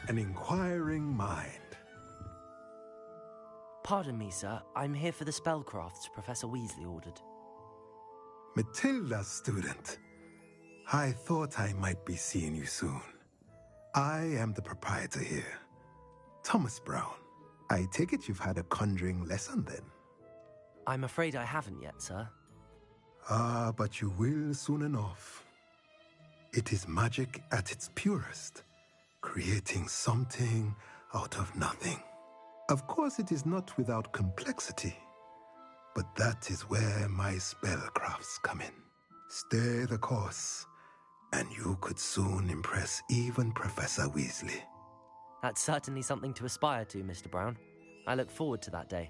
An inquiring mind. Pardon me, sir. I'm here for the spellcrafts Professor Weasley ordered. Matilda's student. I thought I might be seeing you soon. I am the proprietor here, Thomas Brown. I take it you've had a conjuring lesson then? I'm afraid I haven't yet, sir. Ah, but you will soon enough. It is magic at its purest, creating something out of nothing. Of course, it is not without complexity, But that is where my spellcrafts come in. Stay the course, and you could soon impress even Professor Weasley. That's certainly something to aspire to, Mr. Brown. I look forward to that day.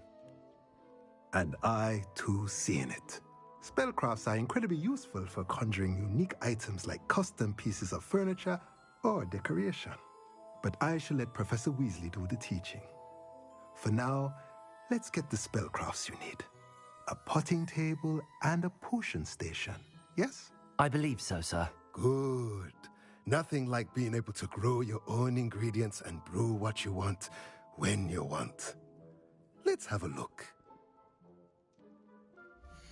And I, too, see in it. Spellcrafts are incredibly useful for conjuring unique items like custom pieces of furniture or decoration. But I shall let Professor Weasley do the teaching. For now, let's get the spellcrafts you need. A potting table and a potion station, yes? I believe so, sir. Good. Nothing like being able to grow your own ingredients and brew what you want when you want. Let's have a look.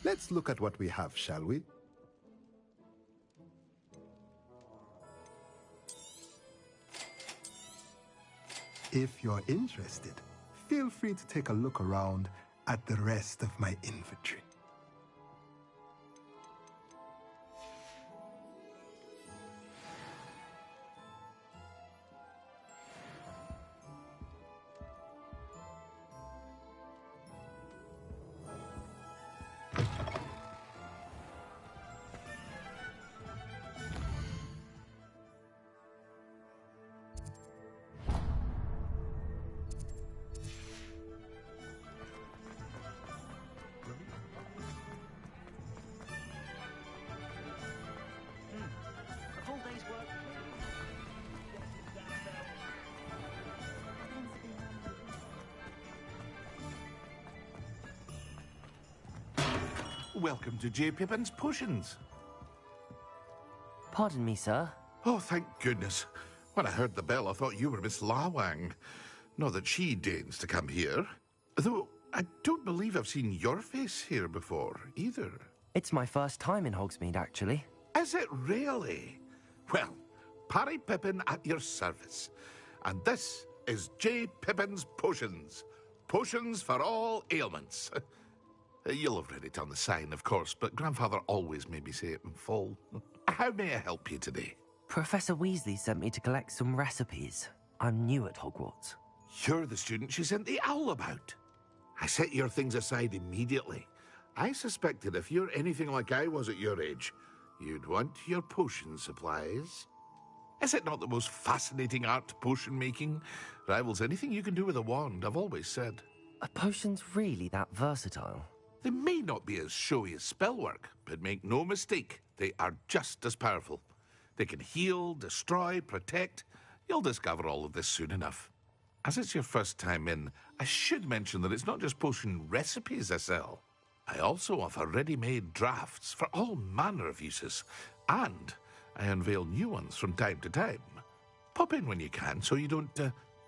Let's look at what we have, shall we? If you're interested, feel free to take a look around at the rest of my inventory. Welcome to J. Pippin's Potions. Pardon me, sir. Oh, thank goodness. When I heard the bell, I thought you were Miss Lawang. Not that she deigns to come here. Though I don't believe I've seen your face here before, either. It's my first time in Hogsmeade, actually. Is it really? Well, Parry Pippin at your service. And this is J. Pippin's Potions. Potions for all ailments. You'll have read it on the sign, of course, but Grandfather always made me say it in full. How may I help you today? Professor Weasley sent me to collect some recipes. I'm new at Hogwarts. You're the student she sent the owl about. I set your things aside immediately. I suspected if you're anything like I was at your age, you'd want your potion supplies. Is it not the most fascinating art, potion making? Rivals anything you can do with a wand, I've always said. Are potions really that versatile? They may not be as showy as spellwork, but make no mistake, they are just as powerful. They can heal, destroy, protect. You'll discover all of this soon enough. As it's your first time in, I should mention that it's not just potion recipes I sell. I also offer ready-made drafts for all manner of uses, and I unveil new ones from time to time. Pop in when you can so you don't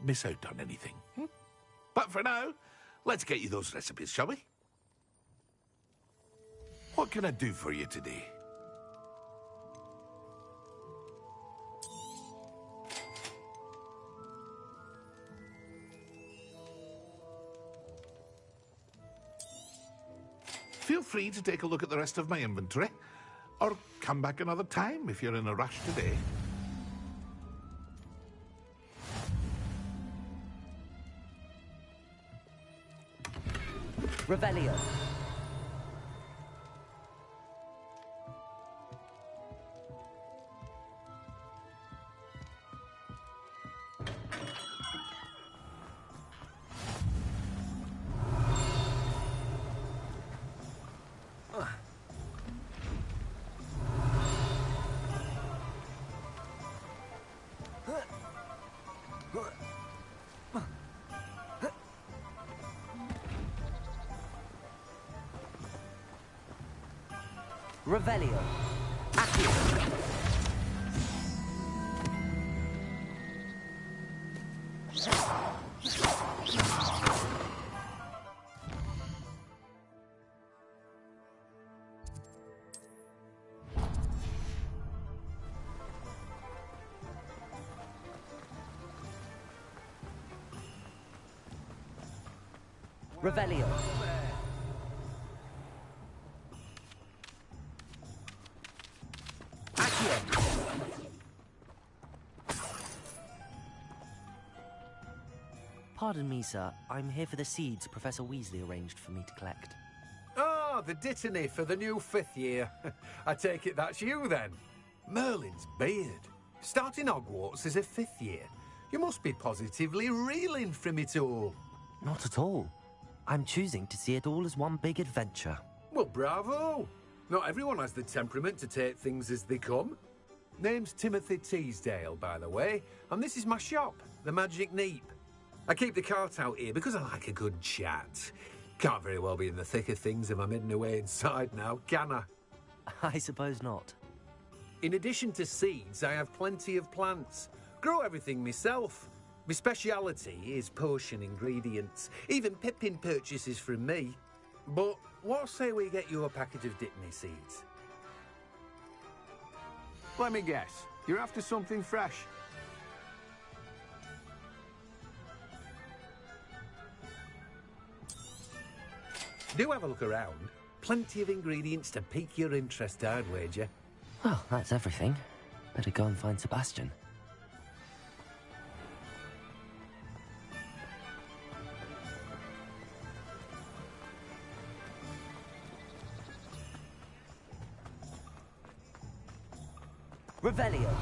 miss out on anything. But for now, let's get you those recipes, shall we? What can I do for you today? Feel free to take a look at the rest of my inventory, or come back another time if you're in a rush today. Revelio. Revelio. Accio. Revelio. Pardon me, sir. I'm here for the seeds Professor Weasley arranged for me to collect. Ah, the dittany for the new 5th year. I take it that's you, then. Merlin's beard. Starting Hogwarts as a 5th year. You must be positively reeling from it all. Not at all. I'm choosing to see it all as one big adventure. Well, bravo! Not everyone has the temperament to take things as they come. Name's Timothy Teasdale, by the way, and this is my shop, the Magic Neep. I keep the cart out here because I like a good chat. Can't very well be in the thick of things if I'm hidden away inside now, can I? I suppose not. In addition to seeds, I have plenty of plants. Grow everything myself. My speciality is potion ingredients. Even Pippin purchases from me. But what say we get you a packet of Dittany seeds? Let me guess. You're after something fresh. Do have a look around. Plenty of ingredients to pique your interest, I'd wager. Well, that's everything. Better go and find Sebastian. Revelio.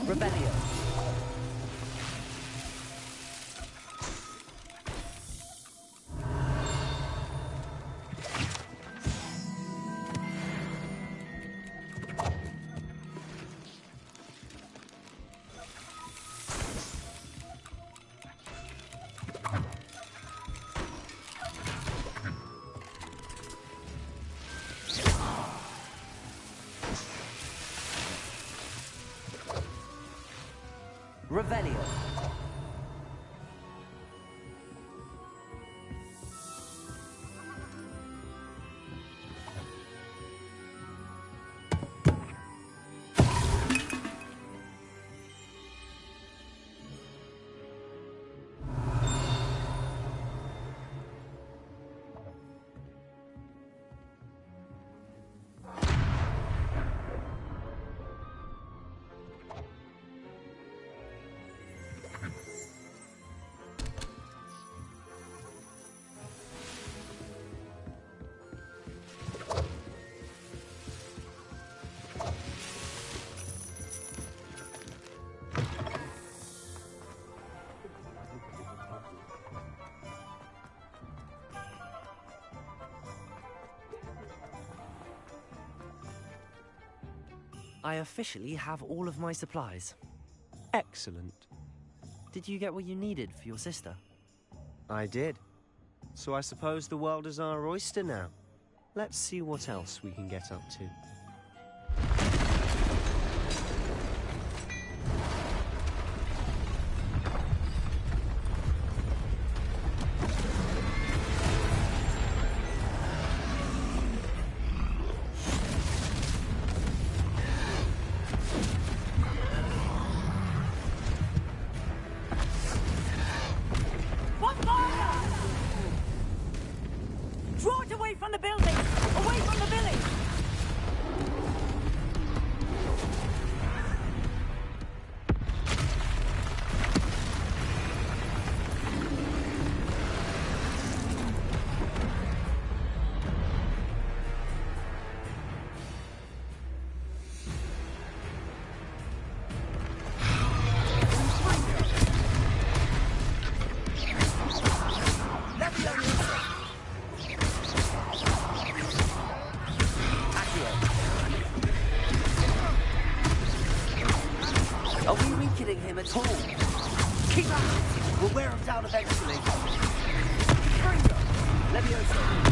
Revelio. Revelio. I officially have all of my supplies. Excellent. Did you get what you needed for your sister? I did. So I suppose the world is our oyster now. Let's see what else we can get up to. Draw it away from the building! Away from the village! Are we weakening him at all? Keep up! We'll wear him down eventually. Springo! Levioso!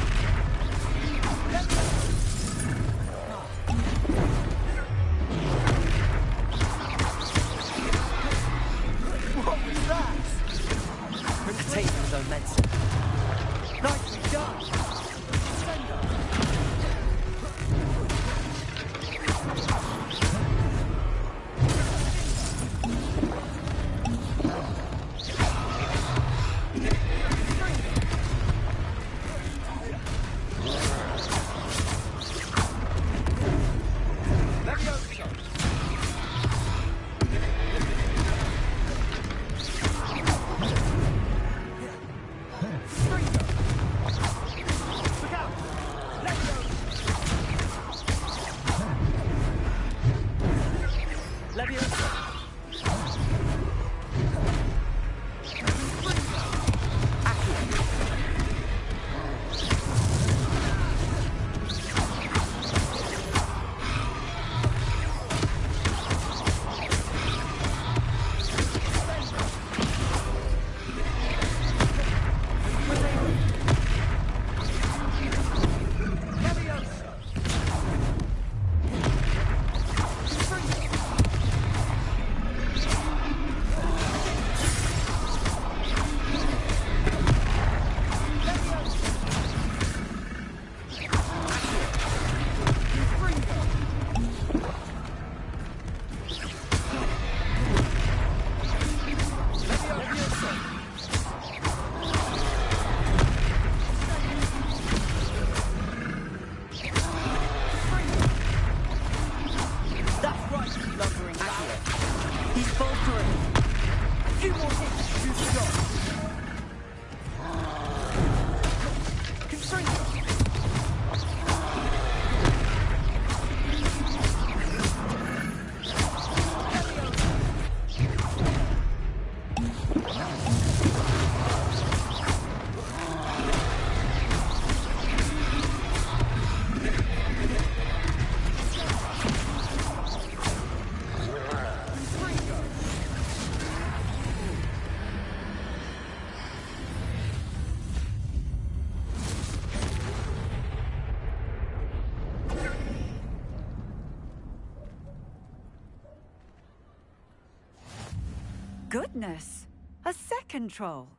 Goodness! A second troll.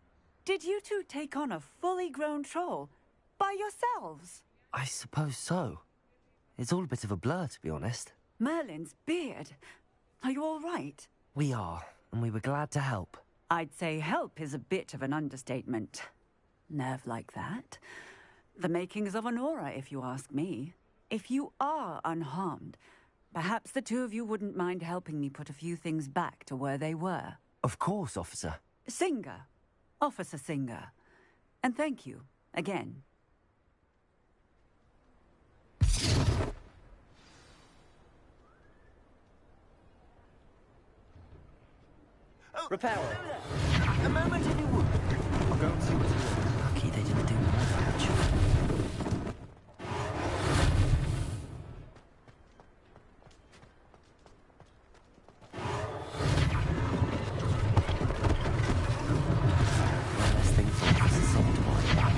Did you two take on a fully grown troll by yourselves? I suppose so. It's all a bit of a blur, to be honest. Merlin's beard. Are you all right? We are, and we were glad to help. I'd say help is a bit of an understatement. Nerve like that. The makings of an aura, if you ask me. If you are unharmed, perhaps the two of you wouldn't mind helping me put a few things back to where they were. Of course, officer. Singer. Officer Singer. And thank you, again. Repairer. A moment if you would. I'll go and see what's wrong. Lucky they didn't do more damage. One less thing for Officer Singer to worry about.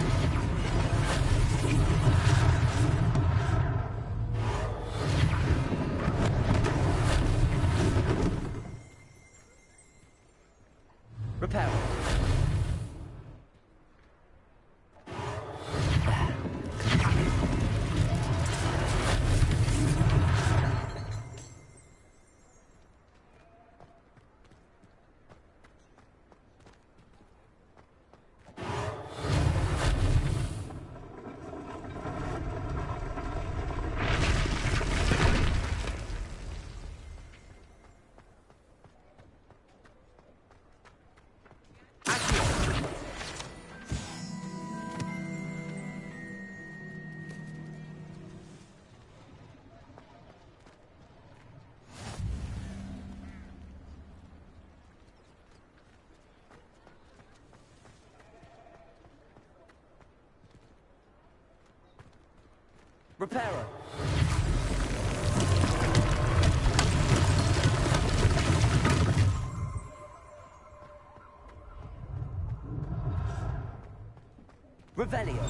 Repairer. Repairer. Revelio.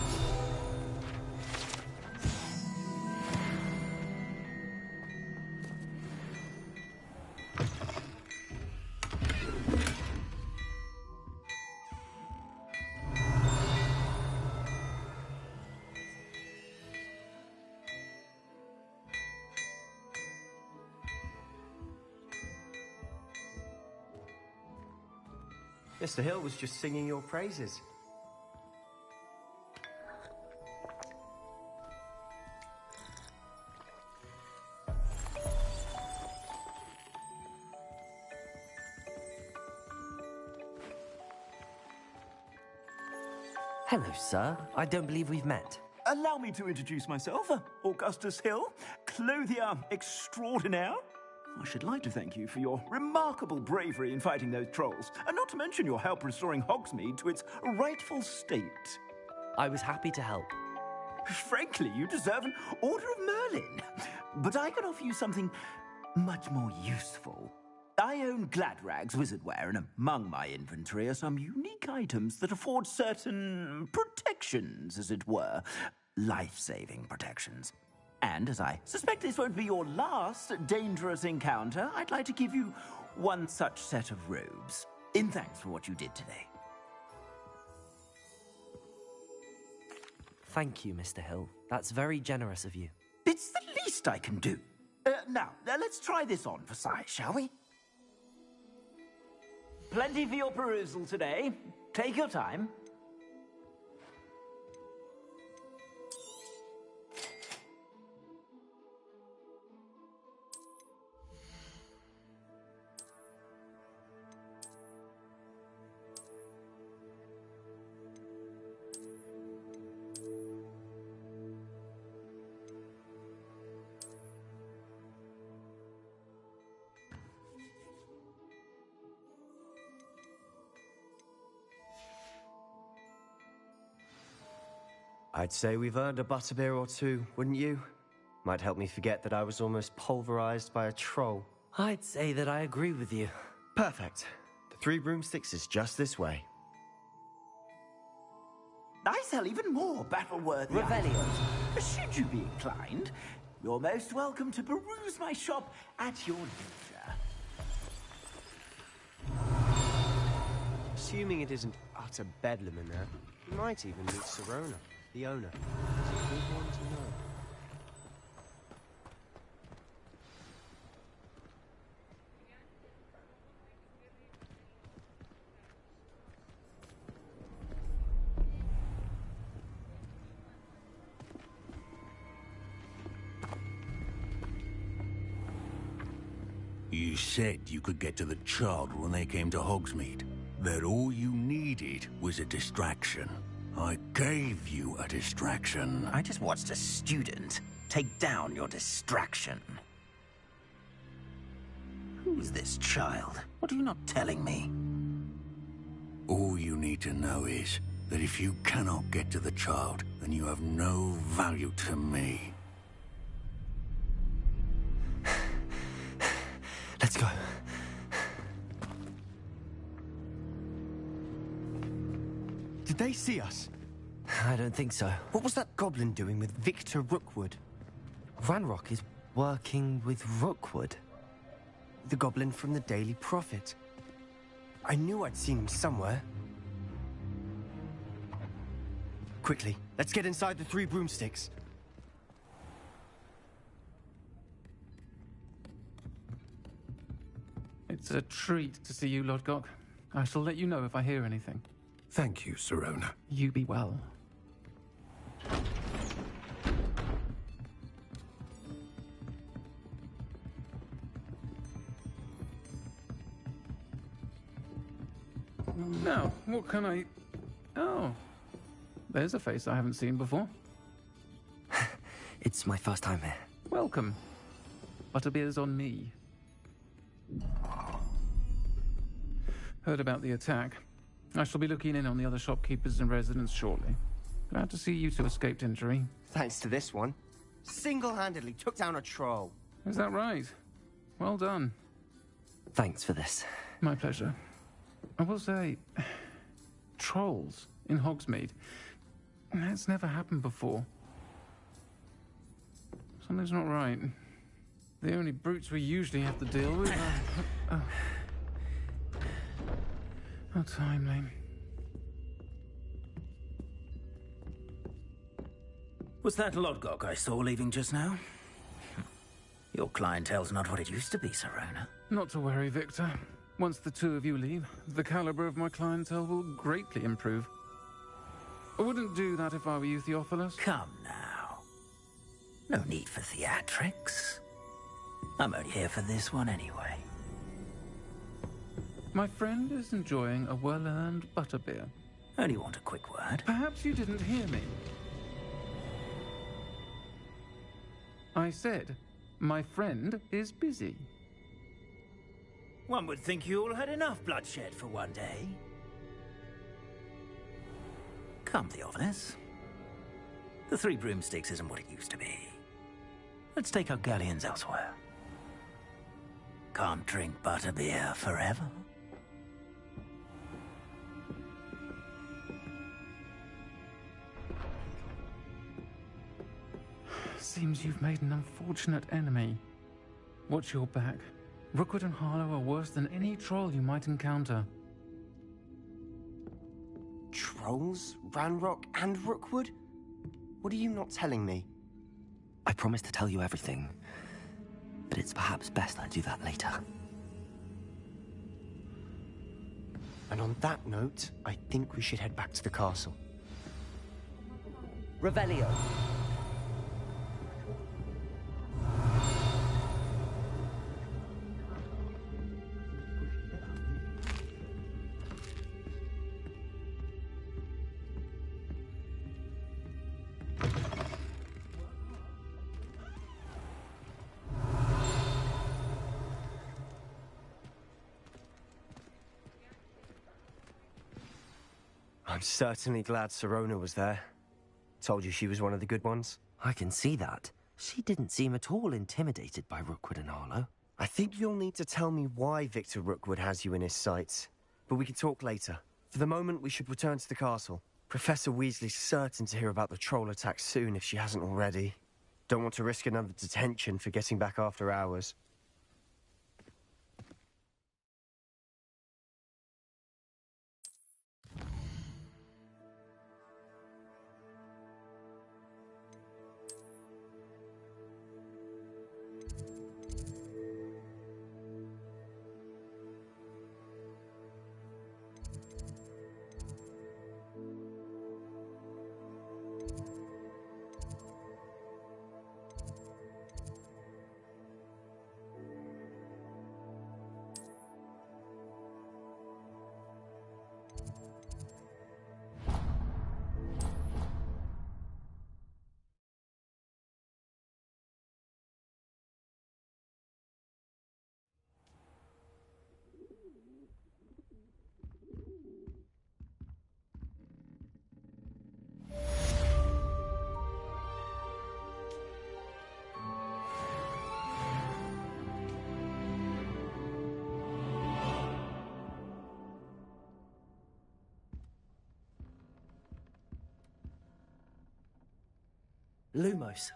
Mr. Hill was just singing your praises. Hello, sir. I don't believe we've met. Allow me to introduce myself, Augustus Hill, clothier extraordinaire. I should like to thank you for your remarkable bravery in fighting those trolls, and not to mention your help restoring Hogsmeade to its rightful state. I was happy to help. Frankly, you deserve an Order of Merlin. But I can offer you something much more useful. I own Gladrag's wizardware, and among my inventory are some unique items that afford certain protections, as it were. Life-saving protections. And as I suspect this won't be your last dangerous encounter, I'd like to give you one such set of robes, in thanks for what you did today. Thank you, Mr. Hill. That's very generous of you. It's the least I can do. Now, let's try this on for size, shall we? Plenty for your perusal today. Take your time. I'd say we've earned a butterbeer or two, wouldn't you? Might help me forget that I was almost pulverized by a troll. I'd say that I agree with you. Perfect. The 3 broomsticks is just this way. I sell even more battle-worthy Revelio. items. Should you be inclined, you're most welcome to peruse my shop at your leisure. Assuming it isn't utter bedlam in there, you might even meet Sirona, the owner. She's a good one to know. You said you could get to the child when they came to Hogsmeade. That all you needed was a distraction. I gave you a distraction. I just watched a student take down your distraction. Who's this child? What are you not telling me? All you need to know is that if you cannot get to the child, then you have no value to me. Let's go. Did they see us? I don't think so. What was that goblin doing with Victor Rookwood? Ranrock is working with Rookwood. The goblin from the Daily Prophet. I knew I'd seen him somewhere. Quickly, let's get inside the 3 broomsticks. It's a treat to see you, Lodgok. I shall let you know if I hear anything. Thank you, Sirona. You be well. Now, what can I... Oh, there's a face I haven't seen before. It's my first time here. Welcome. Butterbeer's on me. Heard about the attack. I shall be looking in on the other shopkeepers and residents shortly. Glad to see you two escaped injury. Thanks to this one. Single-handedly took down a troll. Is that right? Well done. Thanks for this. My pleasure. I will say, trolls in Hogsmeade. That's never happened before. Something's not right. The only brutes we usually have to deal with are... How timely. Was that Lodgok I saw leaving just now? Your clientele's not what it used to be, Sirona. Not to worry, Victor. Once the 2 of you leave, the caliber of my clientele will greatly improve. I wouldn't do that if I were you, Theophilus. Come now. No need for theatrics. I'm only here for this one anyway. My friend is enjoying a well-earned butterbeer. Only want a quick word. Perhaps you didn't hear me. I said, my friend is busy. One would think you all had enough bloodshed for one day. Come, Theophilus. The 3 broomsticks isn't what it used to be. Let's take our galleons elsewhere. Can't drink butterbeer forever. Seems you've made an unfortunate enemy. Watch your back. Rookwood and Harlow are worse than any troll you might encounter. Trolls? Ranrock and Rookwood? What are you not telling me? I promised to tell you everything, but it's perhaps best I do that later. And on that note, I think we should head back to the castle. Revelio. I'm certainly glad Sirona was there. Told you she was one of the good ones. I can see that. She didn't seem at all intimidated by Rookwood and Harlow. I think you'll need to tell me why Victor Rookwood has you in his sights. But we can talk later. For the moment, we should return to the castle. Professor Weasley's certain to hear about the troll attack soon if she hasn't already. Don't want to risk another detention for getting back after hours. Lumos.